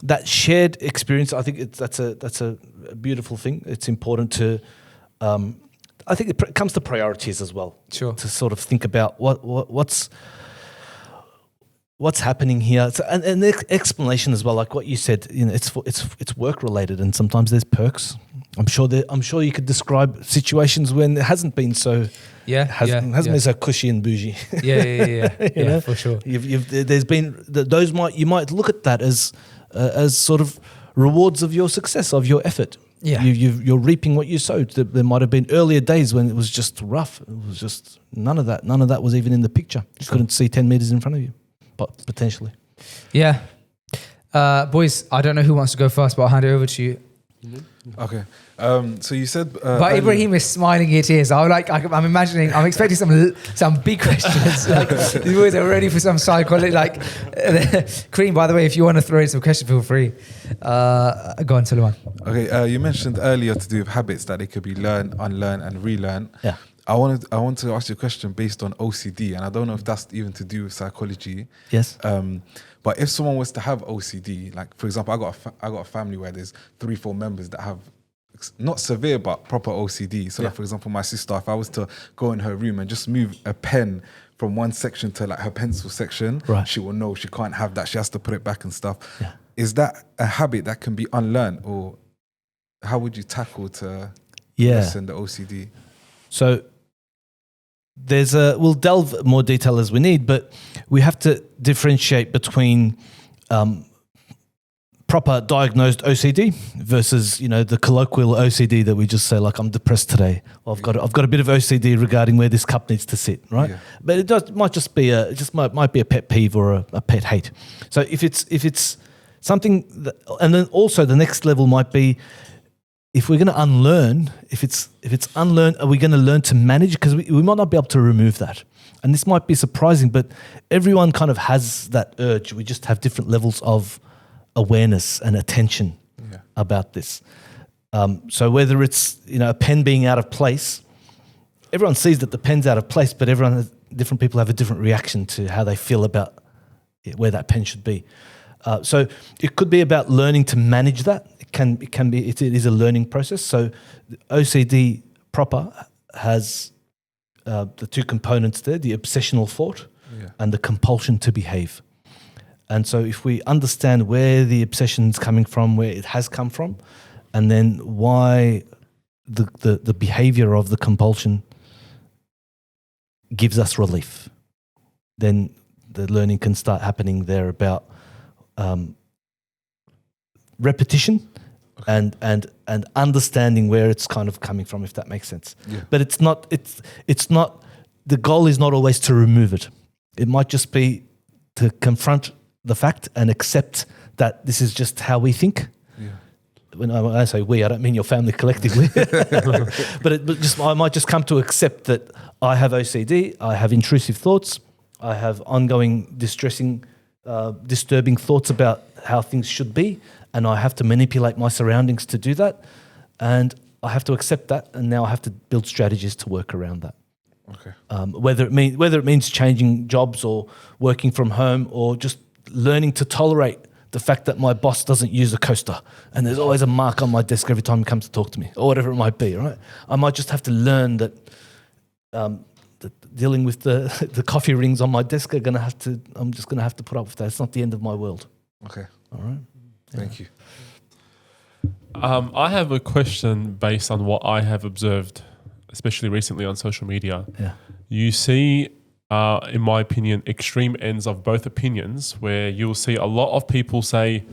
That shared experience, I think that's a beautiful thing. It's important to. I think it comes to priorities as well. Sure. To sort of think about what's happening here, so, and the explanation as well, like what you said. It's work related, and sometimes there's perks. I'm sure you could describe situations when it hasn't been so. Hasn't been so cushy and bougie. Yeah, for sure. There's been you might look at that as sort of rewards of your success, of your effort. Yeah. You're reaping what you sowed. There might have been earlier days when it was just rough. It was just none of that was even in the picture. You couldn't see 10 meters in front of you, but potentially. Yeah. Boys, I don't know who wants to go first, but I'll hand it over to you. Okay. So you said, but Ibrahim is smiling ear tears. I'm expecting some big questions. These boys are ready for some psychology. Kareem, by the way, if you want to throw in some questions, feel free. Go on, Suleiman. Okay. You mentioned earlier to do with habits that they could be learn, unlearn, and relearn. Yeah. I want to ask you a question based on OCD, and I don't know if that's even to do with psychology. Yes. But if someone was to have OCD, like for example, I got a family where there's 3-4 members that have not severe but proper OCD. So like for example, my sister, if I was to go in her room and just move a pen from one section to like her pencil section, right, she will know she can't have that. She has to put it back and stuff. Yeah. Is that a habit that can be unlearned, or how would you tackle to lessen the OCD? So we'll delve more detail as we need, but we have to differentiate between proper diagnosed OCD versus the colloquial OCD that we just say, like, I'm depressed today. Or I've got a bit of OCD regarding where this cup needs to sit, right? Yeah. But it might just be might be a pet peeve or a pet hate. So if it's something that, and then also the next level might be, if we're going to unlearn, if it's unlearned, are we going to learn to manage? Because we might not be able to remove that. And this might be surprising, but everyone kind of has that urge. We just have different levels of awareness and attention about this. So whether it's a pen being out of place, everyone sees that the pen's out of place, but different people have a different reaction to how they feel about where that pen should be. So it could be about learning to manage that. It is a learning process. So OCD proper has the two components there: the obsessional thought and the compulsion to behave. And so if we understand where the obsession's coming from, where it has come from, and then why the behavior of the compulsion gives us relief, then the learning can start happening there about repetition and understanding where it's kind of coming from, if that makes sense. Yeah. But it's not the goal is not always to remove it. It might just be to confront the fact and accept that this is just how we think. Yeah. When I say we, I don't mean your family collectively. but I might just come to accept that I have OCD, I have intrusive thoughts, I have ongoing disturbing thoughts about how things should be, and I have to manipulate my surroundings to do that, and I have to accept that, and now I have to build strategies to work around that. Okay. Whether it means changing jobs or working from home, or just learning to tolerate the fact that my boss doesn't use a coaster and there's always a mark on my desk every time he comes to talk to me, or whatever it might be, right? I might just have to learn that dealing with the coffee rings on my desk I'm just going to have to put up with that. It's not the end of my world. Okay. All right. Thank you. I have a question based on what I have observed, especially recently on social media. Yeah. You see, in my opinion, extreme ends of both opinions, where you'll see a lot of people say,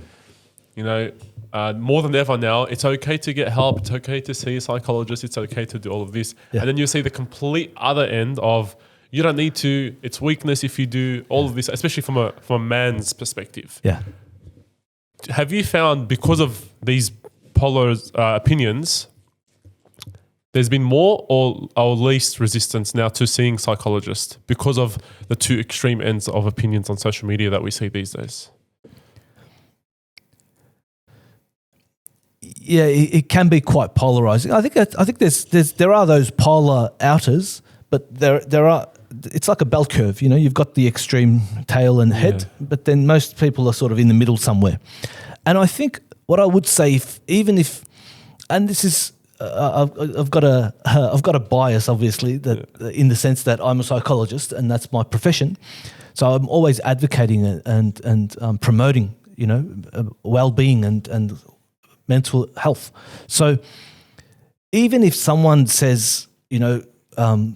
more than ever now, it's okay to get help, it's okay to see a psychologist, it's okay to do all of this. Yeah. And then you see the complete other end of, you don't need to. It's weakness if you do all of this, especially from a man's perspective. Yeah. Have you found because of these polar opinions, there's been more or least resistance now to seeing psychologists because of the two extreme ends of opinions on social media that we see these days? Yeah, it can be quite polarizing. I think there are those polar outers, but there are. It's like a bell curve, you know. You've got the extreme tail and head, but then most people are sort of in the middle somewhere. And I think what I would say, and this is, I've got a bias, obviously, that in the sense that I'm a psychologist and that's my profession, so I'm always advocating and promoting, you know, well-being and mental health. So even if someone says, you know,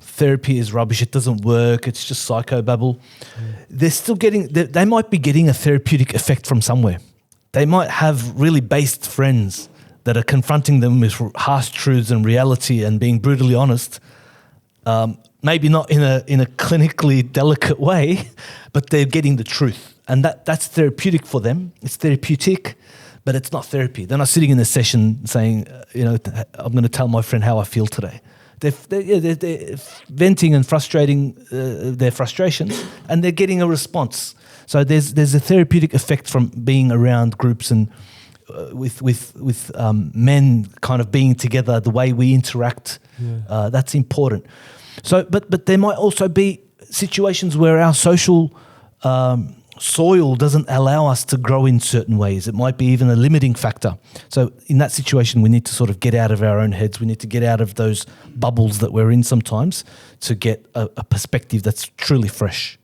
therapy is rubbish, it doesn't work, it's just psychobabble, they're still they might be getting a therapeutic effect from somewhere. They might have really based friends that are confronting them with harsh truths and reality and being brutally honest, maybe not in a clinically delicate way, but they're getting the truth. And that's therapeutic for them. It's therapeutic, but it's not therapy. They're not sitting in a session saying, you know, I'm going to tell my friend how I feel today. They're venting and frustrating their frustrations, and they're getting a response. So there's a therapeutic effect from being around groups and with men kind of being together, the way we interact. That's important. So, but there might also be situations where our social soil doesn't allow us to grow in certain ways. It might be even a limiting factor. So in that situation, we need to sort of get out of our own heads. We need to get out of those bubbles that we're in sometimes to get a perspective that's truly fresh.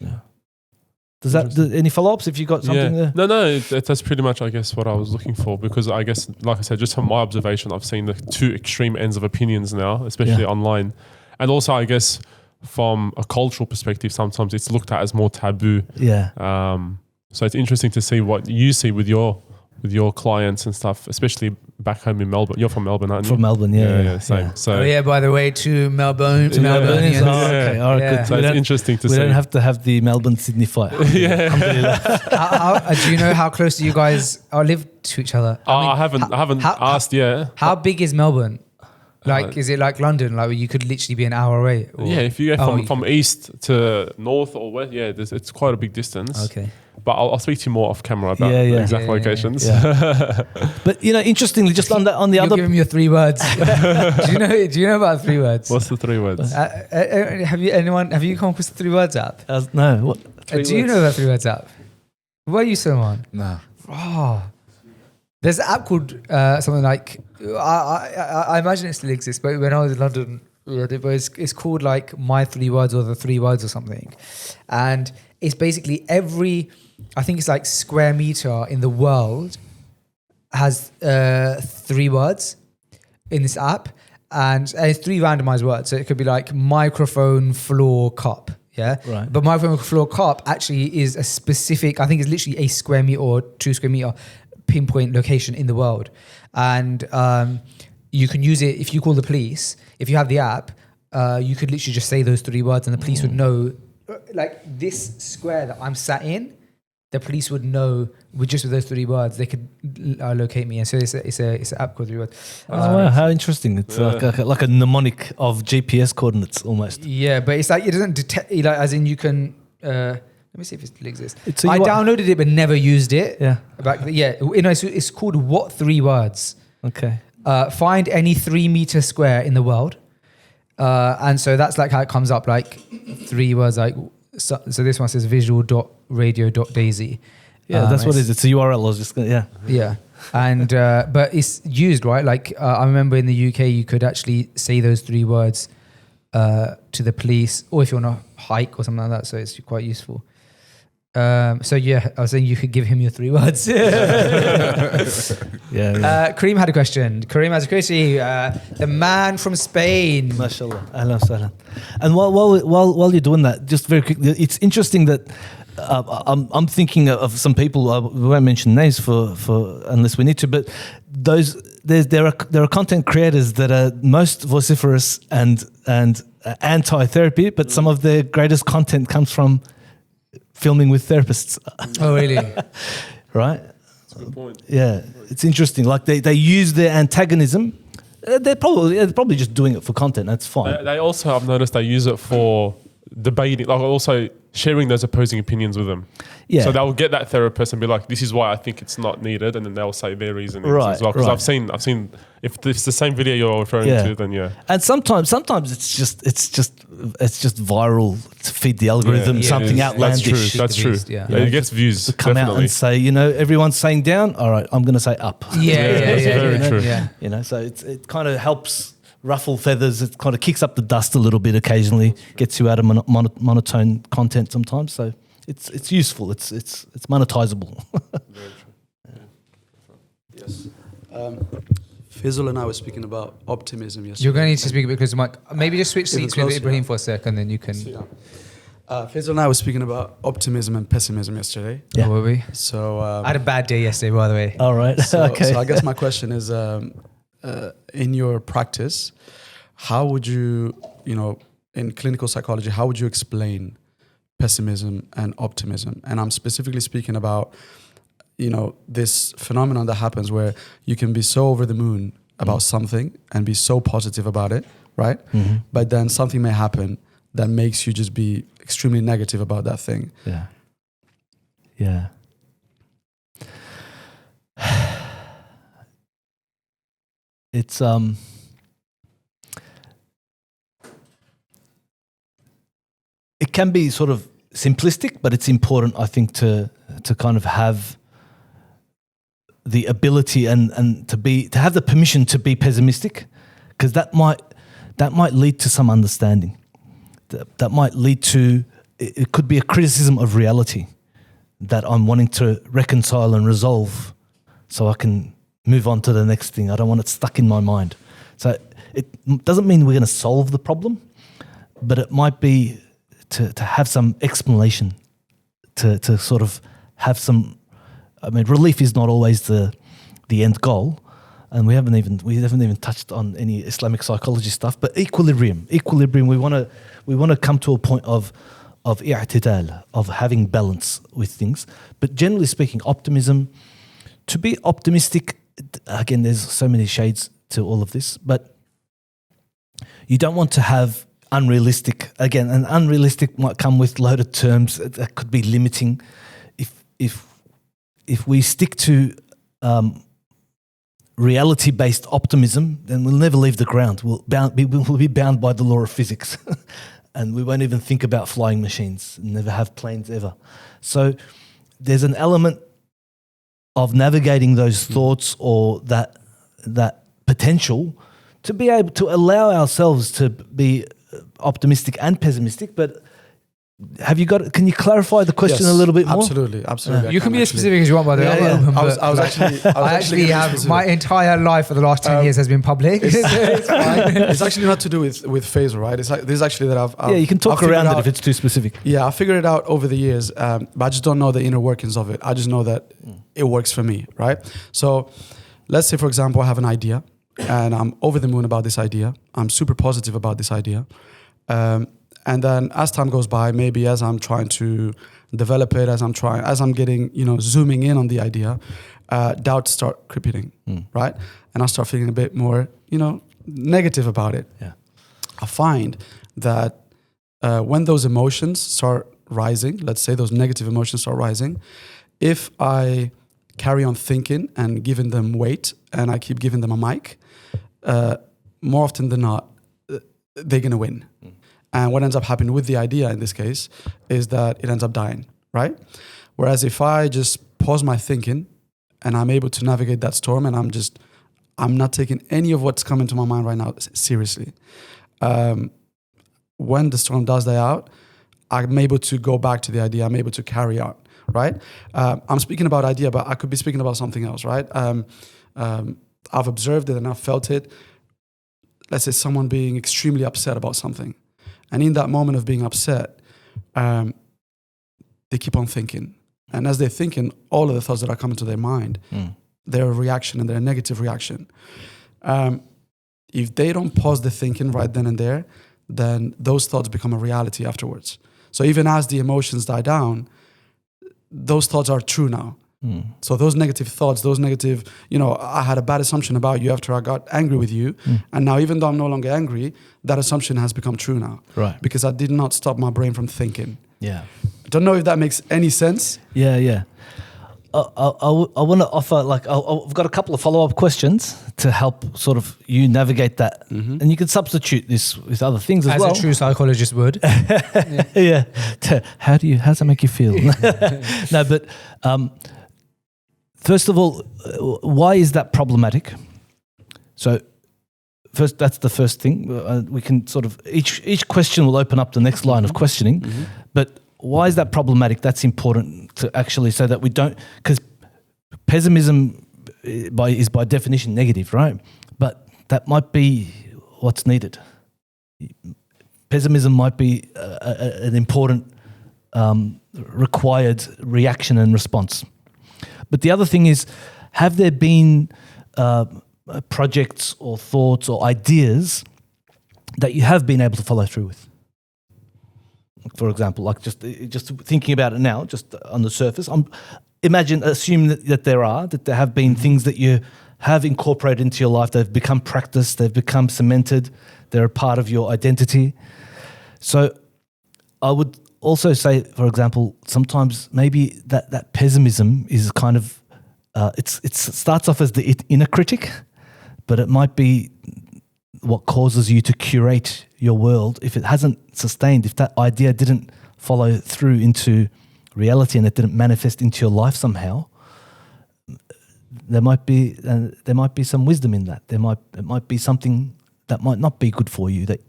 Yeah. Does that, any follow-ups if you got something there? No, that's pretty much, I guess, what I was looking for, because I guess, like I said, just from my observation, I've seen the two extreme ends of opinions now, especially online. And also, I guess, from a cultural perspective, sometimes it's looked at as more taboo. Yeah. So it's interesting to see what you see with your clients and stuff, especially back home in Melbourne. You're from Melbourne, aren't you? From Melbourne, yeah. Same. Yeah. So, by the way, to Melbourne, to Melbourne. Okay, all right, good. So it's interesting to see. We don't have to have the Melbourne-Sydney fight. How, do you know how close do you guys live to each other? I haven't asked yet. How big is Melbourne? Like, is it like London? Like, you could literally be an hour away? Or? Yeah, if you go from east to north or west, it's quite a big distance. Okay. But I'll speak to you more off camera about the exact locations. Yeah. But, you know, interestingly, just on the You'll other... give him your 3 words. Do you know about 3 words? What's the 3 words? Have you come across the 3 words app? No. What? Do you know about 3 words app? Where are you someone? Nah. Oh. There's an app called something like, I imagine it still exists, but when I was in London, it's called like My 3 Words or the 3 Words or something. And it's basically I think it's like square meter in the world has 3 words in this app. And it's 3 randomized words. So it could be like microphone, floor, cup. Yeah. Right. But microphone, floor, cup actually is a specific, I think it's literally a square meter or 2 square meter pinpoint location in the world. And you can use it if you call the police. If you have the app, you could literally just say those 3 words and the police would know, like this square that I'm sat in, the police would know with those 3 words, they could locate me. And so it's an app called 3 Words. Wow, how interesting. It's like a mnemonic of GPS coordinates almost. Yeah, but it's like, it doesn't detect, like, as in you can... let me see if it still exists. So I downloaded it but never used it. Yeah. It's called What 3 Words. Okay. Find any 3 meter square in the world. And so that's like how it comes up, like 3 words. Like so this one says visual.radio.daisy. Yeah, that's what it is. It's a URL. I was just going to, Yeah. And, but it's used, right? Like I remember in the UK, you could actually say those 3 words to the police, or if you want to hike or something like that. So it's quite useful. I was saying you could give him your 3 words. Kareem had a question. Kareem has a question. The man from Spain. MashaAllah. Ahlan wa sahlan. And while you're doing that, just very quickly, it's interesting that I'm thinking of some people. We won't mention names for unless we need to. But there are content creators that are most vociferous and anti-therapy, but some of their greatest content comes from filming with therapists. Oh, really? Right? That's a good point. Yeah, it's interesting. Like they use their antagonism. They're probably just doing it for content. That's fine. They also, I've noticed, they use it for debating, like also sharing those opposing opinions with them. Yeah. So they'll get that therapist and be like, "This is why I think it's not needed," and then they'll say their reasons Right, as well. Because right. I've seen if it's the same video you're referring to, then yeah. And sometimes it's just viral to feed the algorithm. Yeah, something yeah, outlandish. That's true. Yeah. It gets views. To come definitely. out and say, everyone's saying down. All right, I'm going to say up. Yeah, that's very true. Yeah. So it kind of helps ruffle feathers. It kind of kicks up the dust a little bit occasionally. Gets you out of monotone content sometimes. So it's useful. It's monetizable. Very true. Yes. Faisal and I were speaking about optimism yesterday. You're going to need to speak because Mike. Maybe just switch Even seats with closer, Ibrahim yeah. for a second, then you can. Yeah. Faisal and I were speaking about optimism and pessimism yesterday. Yeah. Were we? So, I had a bad day yesterday, by the way. All right. Okay. so I guess my question is, in your practice, how would you, in clinical psychology, how would you explain pessimism and optimism? And I'm specifically speaking about, this phenomenon that happens where you can be so over the moon about something and be so positive about it, right? Mm-hmm. But then something may happen that makes you just be extremely negative about that thing. Yeah. Yeah. It's it can be sort of simplistic, but it's important, I think, to kind of have the ability and to have the permission to be pessimistic, because that might lead to some understanding. That might lead to, it could be a criticism of reality that I'm wanting to reconcile and resolve so I can move on to the next thing. I don't want it stuck in my mind. So it doesn't mean we're going to solve the problem, but it might be to have some explanation, to sort of have some, relief is not always the end goal. And we haven't even touched on any Islamic psychology stuff, but equilibrium. We want to come to a point of i'tidal, of having balance with things. But generally speaking, optimism, to be optimistic, again, there's so many shades to all of this, but you don't want to have unrealistic. Again, and unrealistic might come with loaded terms that could be limiting. If we stick to reality-based optimism, then we'll never leave the ground. We'll be bound by the law of physics, and we won't even think about flying machines. Never have planes ever. So there's an element of navigating those thoughts or that potential to be able to allow ourselves to be optimistic and pessimistic. But can you clarify the question a little bit more? Absolutely. You can be as specific as you want, by the way. I actually have my entire life for the last 10 years has been public. It's fine. It's actually not to do with Faisal, right? It's like this is actually that I've you can talk around it if it's too specific. Yeah, I figured it out over the years, but I just don't know the inner workings of it. I just know that it works for me, right? So let's say, for example, I have an idea and I'm over the moon about this idea. I'm super positive about this idea. And then as time goes by, maybe as I'm trying to develop it, as I'm getting, zooming in on the idea, doubts start creeping in, right? And I start feeling a bit more, negative about it. Yeah. I find that when those emotions start rising, let's say those negative emotions start rising, if I carry on thinking and giving them weight and I keep giving them a mic, more often than not, they're going to win. And what ends up happening with the idea in this case is that it ends up dying, right? Whereas if I just pause my thinking and I'm able to navigate that storm and I'm not taking any of what's coming to my mind right now seriously. When the storm does die out, I'm able to go back to the idea. I'm able to carry on, right? I'm speaking about idea, but I could be speaking about something else, right? I've observed it and I've felt it. Let's say someone being extremely upset about something. And in that moment of being upset, they keep on thinking. And as they're thinking, all of the thoughts that are coming to their mind, they're a reaction and they're a negative reaction. If they don't pause the thinking right then and there, then those thoughts become a reality afterwards. So even as the emotions die down, those thoughts are true now. So those negative thoughts, those negative, I had a bad assumption about you after I got angry with you. And now even though I'm no longer angry, that assumption has become true now. Right. Because I did not stop my brain from thinking. Yeah. I don't know if that makes any sense. Yeah. I want to offer, I've got a couple of follow-up questions to help sort of you navigate that. And you can substitute this with other things as well. As a true psychologist would. Yeah. How does that make you feel? No, but first of all, why is that problematic? So first, that's the first thing. We can sort of, each question will open up the next line of questioning. But why is that problematic? That's important to actually, so that we don't, because pessimism is by definition negative, right? But that might be what's needed. Pessimism might be an important required reaction and response. But the other thing is, have there been projects or thoughts or ideas that you have been able to follow through with? For example, like just thinking about it now, just on the surface, assume that there have been things that you have incorporated into your life. They've become practice. They've become cemented. They're a part of your identity. So I would also say, for example, sometimes maybe that pessimism is kind of, it starts off as the inner critic, but it might be what causes you to curate your world. If it hasn't sustained, if that idea didn't follow through into reality and it didn't manifest into your life somehow, there might be some wisdom in that. It might be something that might not be good for you. That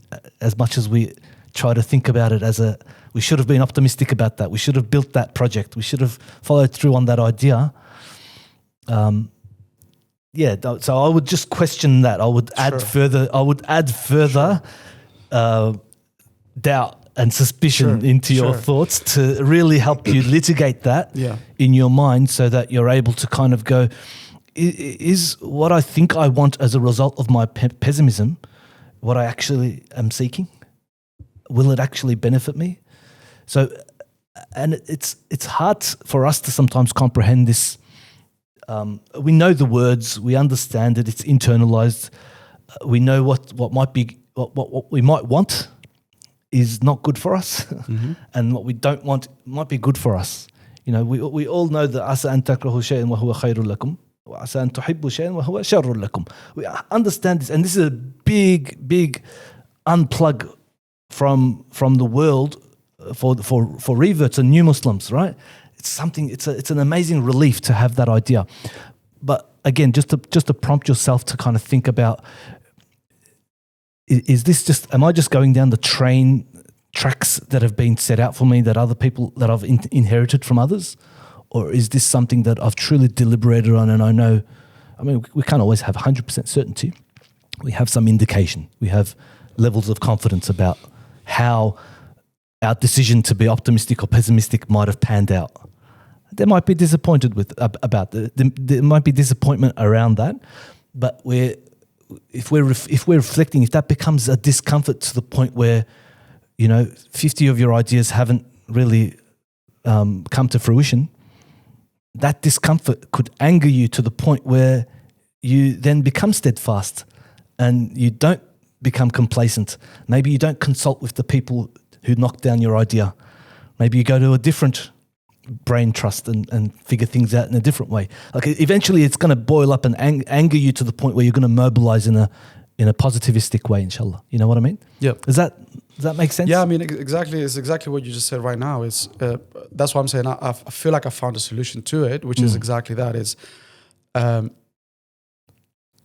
as much as we try to think about it we should have been optimistic about that. We should have built that project. We should have followed through on that idea. So I would just question that. I would add further doubt and suspicion into your thoughts to really help you litigate that in your mind, so that you're able to kind of go, is what I think I want as a result of my pessimism what I actually am seeking? Will it actually benefit me? So, and it's hard for us to sometimes comprehend this. We know the words, we understand it, it's internalized. We know what we might want is not good for us, and what we don't want might be good for us. We all know that asa an takrahu shay'an wa huwa khayrun lakum wa asa an tuhibbu shay'an wa huwa sharrun lakum. We understand this, and this is a big unplug from the world for reverts and new Muslims, right? It's an amazing relief to have that idea. But again, just to prompt yourself to kind of think about, am I just going down the train tracks that have been set out for me, that other people, that I've inherited from others? Or is this something that I've truly deliberated on and I know, we can't always have 100% certainty. We have some indication. We have levels of confidence about how our decision to be optimistic or pessimistic might have panned out. There might be disappointed there might be disappointment around that, but if we're reflecting, if that becomes a discomfort to the point where 50 of your ideas haven't really come to fruition, that discomfort could anger you to the point where you then become steadfast and you don't become complacent. Maybe you don't consult with the people who knocked down your idea. Maybe you go to a different brain trust and figure things out in a different way. Like eventually it's going to boil up and anger you to the point where you're going to mobilize in a positivistic way, inshallah. You know what I mean? Yeah. Does that make sense? Yeah, exactly. It's exactly what you just said right now. It's that's what I'm saying. I feel like I found a solution to it, which is exactly that. Is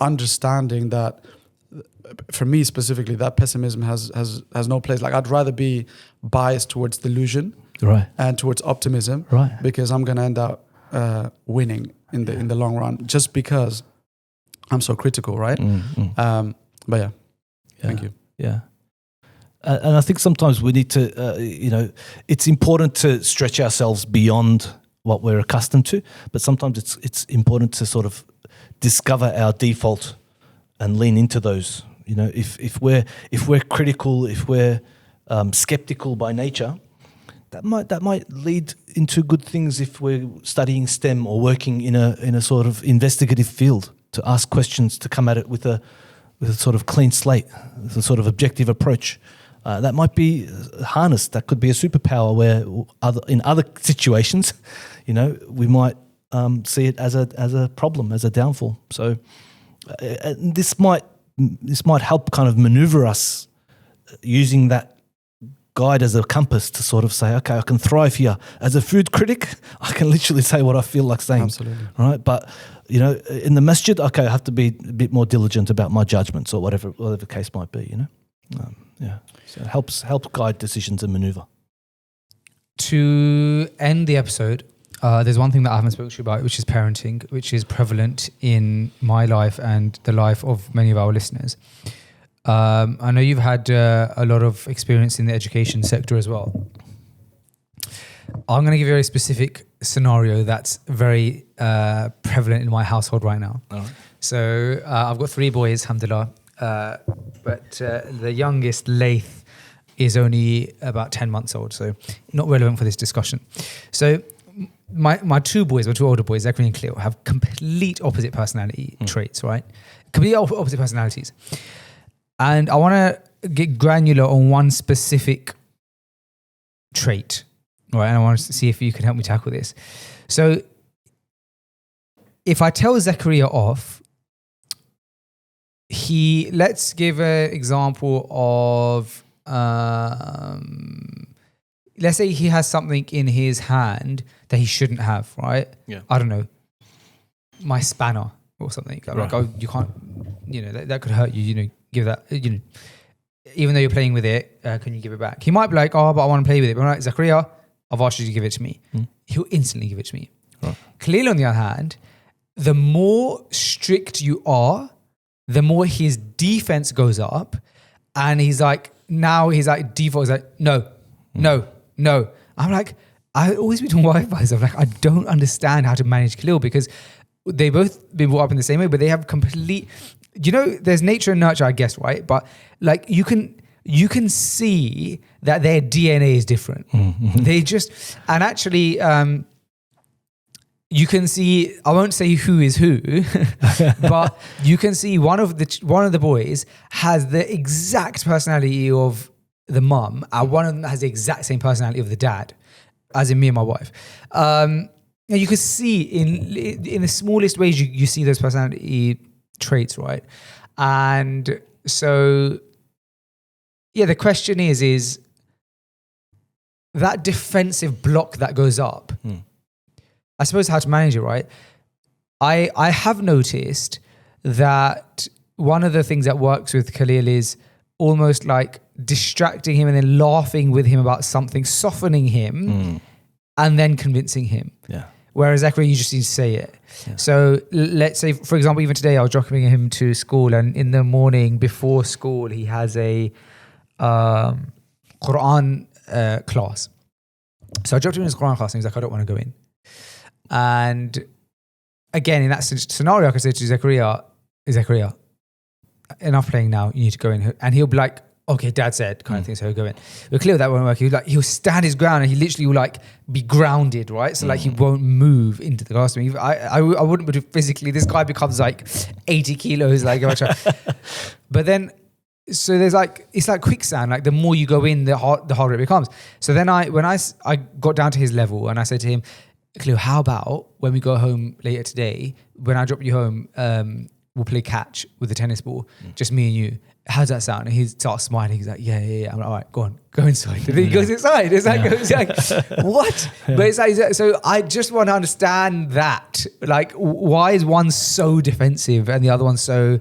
understanding that, for me specifically, that pessimism has no place. Like I'd rather be biased towards delusion, right, and towards optimism, right, because I'm gonna end up winning in the long run, just because I'm so critical, right? But yeah, thank you. Yeah. And I think sometimes we need to, it's important to stretch ourselves beyond what we're accustomed to, but sometimes it's important to sort of discover our default and lean into those. If we're critical, if we're skeptical by nature, that might lead into good things if we're studying STEM or working in a sort of investigative field, to ask questions, to come at it with a sort of clean slate, with a sort of objective approach. That might be harnessed. That could be a superpower where in other situations, we might see it as a problem, as a downfall. So this might help kind of maneuver us using that guide as a compass to sort of say, okay, I can thrive here. As a food critic, I can literally say what I feel like saying. Absolutely. Right? But, in the masjid, okay, I have to be a bit more diligent about my judgments or whatever the case might be, So it helps guide decisions and maneuver. To end the episode, there's one thing that I haven't spoken to you about, which is parenting, which is prevalent in my life and the life of many of our listeners. I know you've had a lot of experience in the education sector as well. I'm going to give you a very specific scenario that's very prevalent in my household right now. All right. So I've got 3 boys, alhamdulillah, but the youngest, Laith, is only about 10 months old, so not relevant for this discussion. So my 2 boys, my 2 older boys, Zachary and Cleo, have complete opposite personality traits, right? Complete opposite personalities. And I want to get granular on one specific trait, right? And I want to see if you can help me tackle this. So if I tell Zachariah off, let's give an example of, let's say he has something in his hand that he shouldn't have, right? Yeah. I don't know, my spanner or something. Right. Like, oh, you can't, that could hurt you, give that, even though you're playing with it, can you give it back? He might be like, oh, but I want to play with it. But I'm like, Zachariah, I've asked you to give it to me. He'll instantly give it to me. Right. Khalil, on the other hand, the more strict you are, the more his defense goes up. And he's like, default is like, no. I'm like, I always be doing Wi-Fi. I'm like, I don't understand how to manage Khalil, because they both been brought up in the same way, but they have complete, there's nature and nurture, I guess, right? But like you can see that their DNA is different. They just, and actually, you can see, I won't say who is who, but you can see one of the boys has the exact personality of the mum, and one of them has the exact same personality of the dad, as in me and my wife. And you can see in the smallest ways you see those personality traits, right? And so, yeah, the question is that defensive block that goes up, I suppose how to manage it, right? I have noticed that one of the things that works with Khalil is almost like distracting him and then laughing with him about something, softening him, and then convincing him. Yeah. Whereas Zachary, you just need to say it. Yeah. So let's say, for example, even today I was dropping him to school, and in the morning before school, he has a Quran class. So I dropped him in his Quran class and he was like, I don't want to go in. And again, in that scenario, I could say to Zachariah, enough playing now, you need to go in. And he'll be like, okay, Dad said, kind of thing, so he'll go in. But clearly that won't work. He'll stand his ground, and he literally will like be grounded, right? So like he won't move into the classroom. I wouldn't put it physically. This guy becomes like 80 kilos, like if I try. But then, so there's like, it's like quicksand. Like the more you go in, the harder it becomes. So then when I got down to his level, and I said to him, Cleo, how about when we go home later today, when I drop you home, we'll play catch with the tennis ball, just me and you. How's that sound? And he starts smiling. He's like, yeah. I'm like, all right, go inside. And then he goes inside. It's like, what? But it's like, so I just want to understand that. Like, why is one so defensive and the other one so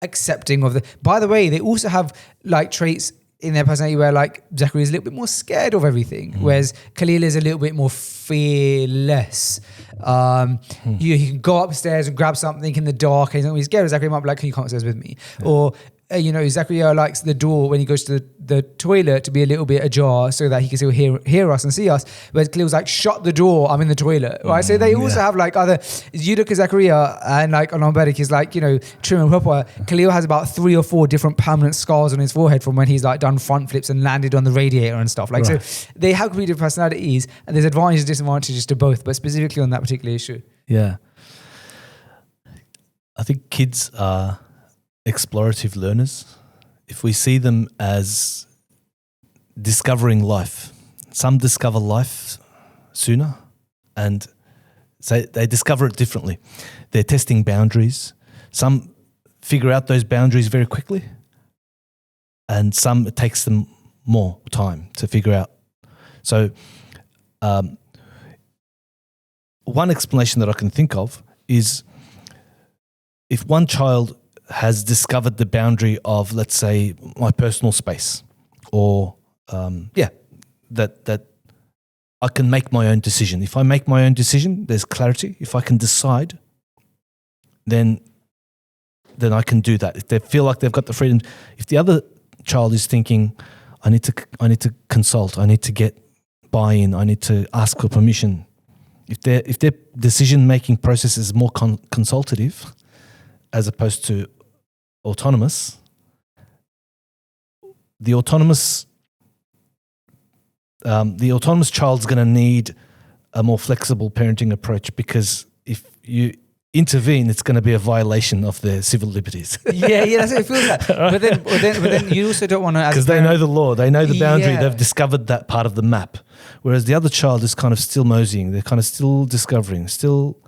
accepting of the... By the way, they also have like traits in their personality where like Zachary is a little bit more scared of everything, whereas Khalil is a little bit more fearless. You can go upstairs and grab something in the dark, and he's scared. Zachariah might be like, "Can you come upstairs with me?" Or Zachariah likes the door when he goes to the toilet to be a little bit ajar so that he can still hear us and see us. Whereas Khalil's like, "Shut the door, I'm in the toilet," right? So they also have like other. You look at Zachariah and like Al-Mubarak is like, trim and proper. Khalil has about 3 or 4 different permanent scars on his forehead from when he's like done front flips and landed on the radiator and stuff. Like, so they have completely different personalities, and there's advantages and disadvantages to both, but specifically on that particular issue. Yeah. I think kids are explorative learners. If we see them as discovering life, some discover life sooner and so they discover it differently. They're testing boundaries. Some figure out those boundaries very quickly, and some it takes them more time to figure out. So one explanation that I can think of is if one child has discovered the boundary of, let's say, my personal space, or that I can make my own decision. If I make my own decision, there's clarity. If I can decide, then I can do that. If they feel like they've got the freedom. If the other child is thinking, I need to consult, I need to get buy-in, I need to ask for permission. If their decision-making process is more consultative as opposed to autonomous, the autonomous child's going to need a more flexible parenting approach, because if you intervene, it's going to be a violation of their civil liberties. Yeah, that's what it feels like. But then you also don't want to, because they know the law, they know the boundary, they've discovered that part of the map. Whereas the other child is kind of still moseying, they're kind of still discovering, still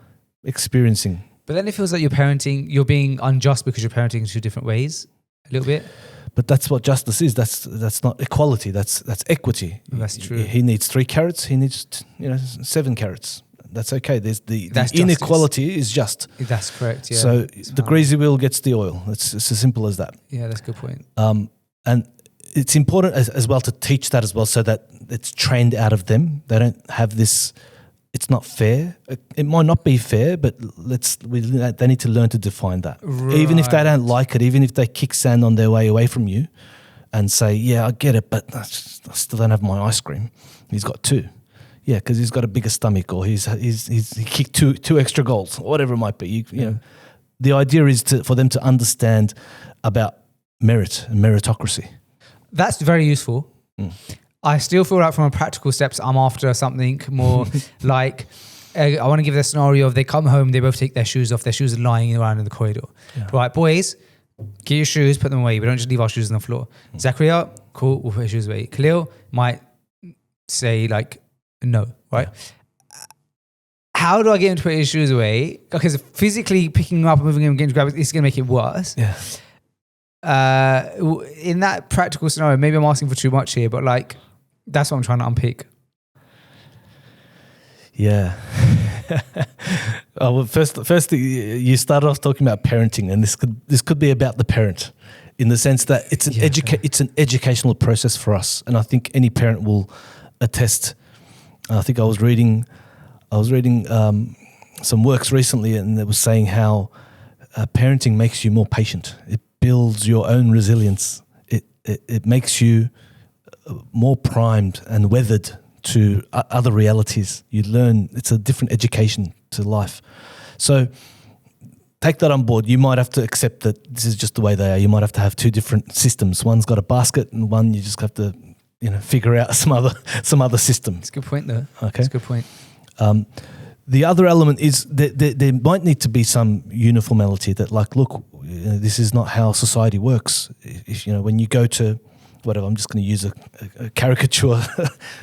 experiencing. But then it feels like you're being unjust because you're parenting in 2 different ways, a little bit. But that's what justice is. That's not equality. That's equity. That's true. He needs 3 carrots. He needs 7 carrots. That's okay. There's the inequality is just. That's correct. Yeah. So the greasy wheel gets the oil. It's as simple as that. Yeah, that's a good point. And it's important as well to teach that as well, so that it's trained out of them. They don't have this. It's not fair. It might not be fair, but they need to learn to define that. Right. Even if they don't like it, even if they kick sand on their way away from you and say, "Yeah, I get it, but I still don't have my ice cream." He's got 2. Yeah, because he's got a bigger stomach, or he kicked two extra goals, or whatever it might be. You know, the idea is for them to understand about merit and meritocracy. That's very useful. I still feel like from a practical steps, I'm after something more like, I want to give the scenario of they come home, they both take their shoes off, their shoes are lying around in the corridor. Yeah. Right, boys, get your shoes, put them away. We don't just leave our shoes on the floor. Zachariah, cool, we'll put your shoes away. Khalil might say like, no, right? Yeah. How do I get him to put his shoes away? Because physically picking them up and moving him and getting to grab it, it's going to make it worse. Yeah. In that practical scenario, maybe I'm asking for too much here, but like, that's what I'm trying to unpick. Yeah. Well, first, you started off talking about parenting, and this could be about the parent, in the sense that it's an educational process for us, and I think any parent will attest. I think I was reading some works recently, and it was saying how parenting makes you more patient. It builds your own resilience. It makes you more primed and weathered to other realities. You learn, it's a different education to life. So take that on board. You might have to accept that this is just the way they are. You might have to have 2 different systems. One's got a basket, and one you just have to figure out some other system. It's a good point though. Okay. It's a good point. The other element is that there might need to be some uniformity, that like, look, this is not how society works. If when you go to whatever, I'm just going to use a caricature.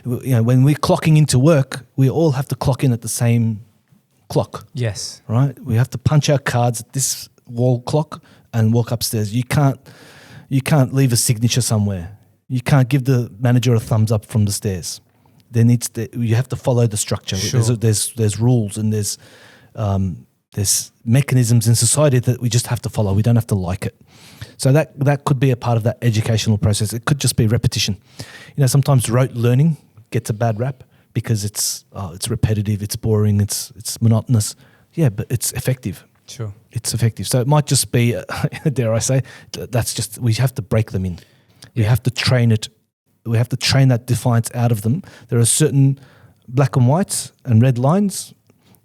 When we're clocking into work, we all have to clock in at the same clock. Yes. Right? We have to punch our cards at this wall clock and walk upstairs. You can't leave a signature somewhere. You can't give the manager a thumbs up from the stairs. You have to follow the structure. Sure. There's rules, and there's mechanisms in society that we just have to follow. We don't have to like it. So that could be a part of that educational process. It could just be repetition. Sometimes rote learning gets a bad rap, because it's repetitive, it's boring, it's monotonous. Yeah, but it's effective. Sure. It's effective. So it might just be, dare I say, we have to break them in. We have to train it. We have to train that defiance out of them. There are certain black and whites and red lines,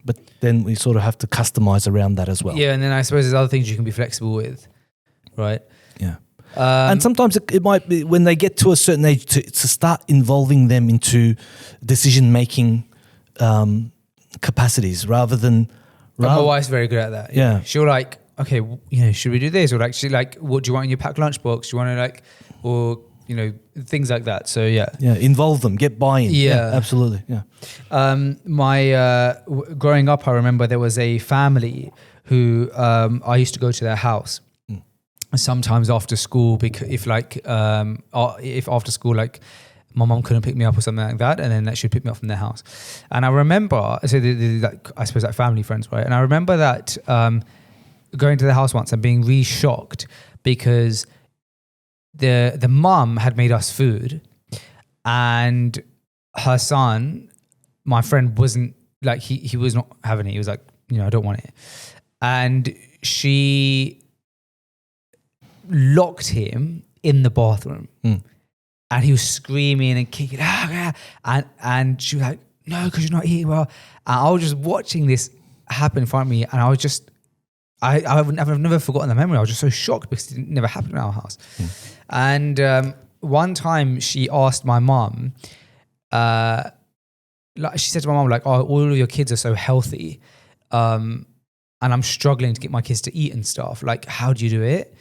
but then we sort of have to customize around that as well. Yeah, and then I suppose there's other things you can be flexible with, right? Yeah. And sometimes it might be when they get to a certain age to start involving them into decision-making capacities rather than... My wife's very good at that. Yeah. She'll like, okay, should we do this? Or like, she like, what do you want in your packed lunchbox? Do you want to like, or, things like that. So yeah. Yeah, involve them, get buy-in. Yeah. Absolutely, yeah. Growing up, I remember there was a family who I used to go to their house sometimes after school, because if after school, like my mom couldn't pick me up or something like that, and then she'd pick me up from their house. And I remember, so I suppose like family friends, right? And I remember that going to the house once and being really shocked because the mum had made us food, and her son, my friend, wasn't like he was not having it. He was like, I don't want it, and she locked him in the bathroom, and he was screaming and kicking, and she was like, no, because you're not eating well. And I was just watching this happen in front of me, and I was just, I've never forgotten the memory. I was just so shocked because it never happened in our house. And one time she asked my mom, she said to my mom, like, oh, all of your kids are so healthy, and I'm struggling to get my kids to eat and stuff. Like, how do you do it?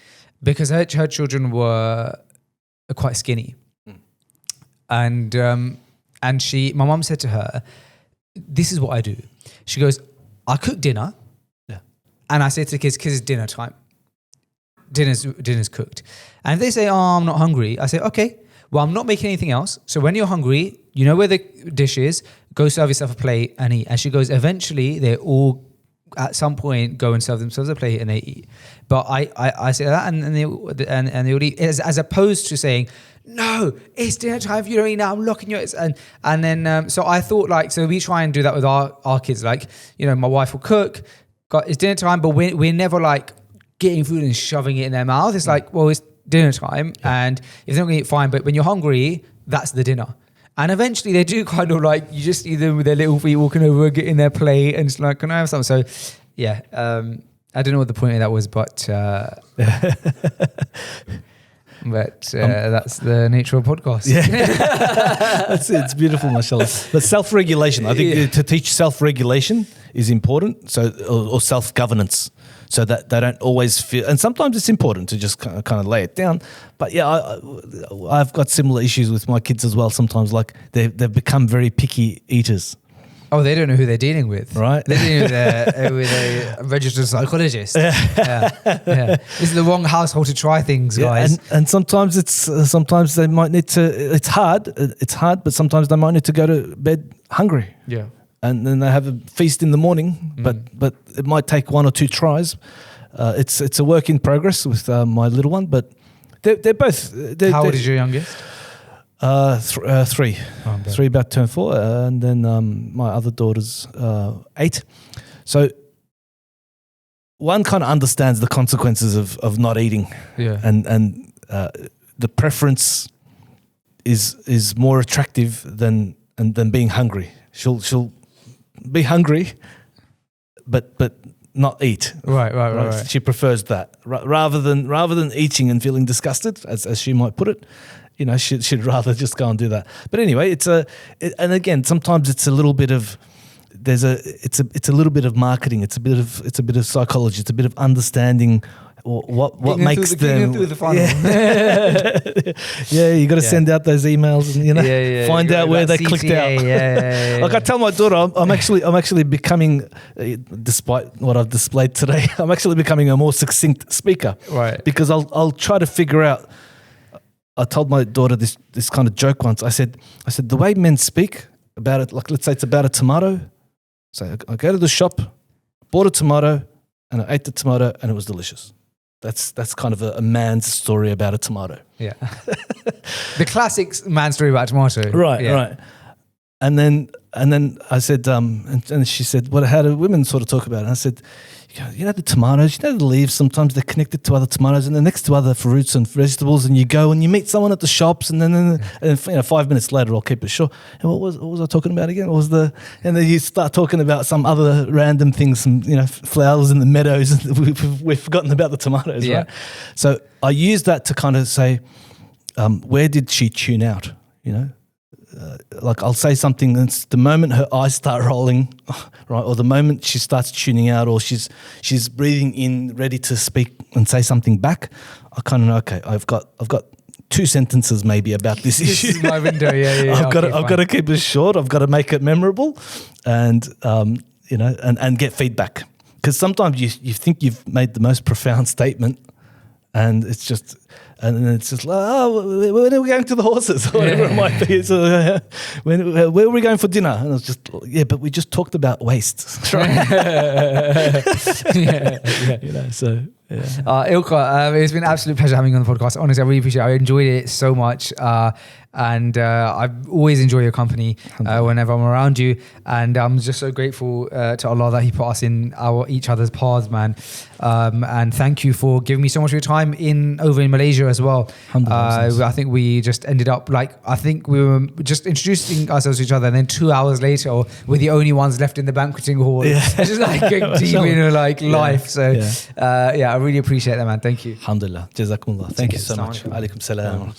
Because her children were quite skinny. And my mom said to her, this is what I do. She goes, I cook dinner. Yeah. And I say to the kids, it's dinner time. Dinner's cooked. And if they say, oh, I'm not hungry, I say, okay, well, I'm not making anything else. So when you're hungry, you know where the dish is, go serve yourself a plate and eat. And she goes, eventually they all at some point go and serve themselves a plate and they eat. But I say that and they will eat, as opposed to saying, no, it's dinner time. If you don't eat now, I'm locking you. And then so I thought, so we try and do that with our kids. Like, my wife will cook, it's dinner time, but we're never like getting food and shoving it in their mouth. It's like, well, it's dinner time, and if they're not going to eat, fine. But when you're hungry, that's the dinner. And eventually they do kind of like, you just see them with their little feet walking over, getting their plate, and it's like, can I have something? So yeah, I don't know what the point of that was, but that's the nature of podcasts. Yeah. That's it. It's beautiful, mashallah. But self-regulation, I think to teach self-regulation is important, or self-governance, so that they don't always feel, and sometimes it's important to just kind of lay it down. But yeah, I've got similar issues with my kids as well. Sometimes, like they've become very picky eaters. Oh, they don't know who they're dealing with, right? They're dealing with a registered psychologist. Yeah. This is the wrong household to try things, guys. And sometimes sometimes they might need to. It's hard, but sometimes they might need to go to bed hungry. Yeah. And then they have a feast in the morning, but it might take one or two tries. It's a work in progress with my little one, but they're both. How old is your youngest? 3. Oh, 3 about to turn 4, and then my other daughter's 8. So one kind of understands the consequences of not eating, and the preference is more attractive than being hungry. She'll be hungry, but not eat. Right. She prefers that rather than eating and feeling disgusted, as she might put it. She'd rather just go and do that. But anyway, and again, sometimes it's a little bit of it's a little bit of marketing. It's a bit of psychology. It's a bit of understanding what makes them through the funnel. Yeah, you got to send out those emails and find out where they clicked out. Like I tell my daughter, I'm actually becoming, despite what I've displayed today, I'm actually becoming a more succinct speaker. Right. Because I'll try to figure out. I told my daughter this kind of joke once. I said the way men speak about it, like let's say it's about a tomato. So I go to the shop, bought a tomato, and I ate the tomato, and it was delicious. That's kind of a man's story about a tomato. Yeah. The classic man story about a tomato. Right. And then I said, and she said, "What? How do women sort of talk about it?" And I said, "You know the tomatoes, you know the leaves. Sometimes they're connected to other tomatoes, and they're next to other fruits and vegetables. And you go and you meet someone at the shops, and then 5 minutes later, I'll keep it short. And what was I talking about again? And then you start talking about some other random things, some flowers in the meadows, and we've forgotten about the tomatoes, right? So I use that to kind of say, where did she tune out? Like I'll say something, and it's the moment her eyes start rolling, right, or the moment she starts tuning out, or she's breathing in, ready to speak and say something back. I kind of know, okay, I've got 2 sentences maybe about this issue. This is my window. Yeah. I've got to keep it short. I've got to make it memorable, and and get feedback, because sometimes you think you've made the most profound statement, and it's just. And then it's just like, oh, when are we going to the horses? Or whatever it might be. So, where are we going for dinner? And I was just, but we just talked about waste. Ilker, it's been an absolute pleasure having you on the podcast. Honestly, I really appreciate it. I enjoyed it so much. And I always enjoy your company whenever I'm around you. And I'm just so grateful to Allah that He put us in each other's paths, man. And thank you for giving me so much of your time over in Malaysia as well. I think we just ended up I think we were just introducing ourselves to each other, and then 2 hours later we're the only ones left in the banqueting hall. It's just like deep in life. So I really appreciate that, man. Thank you. Alhamdulillah. Jazakumullah. Thank you so much. Alaikum salam.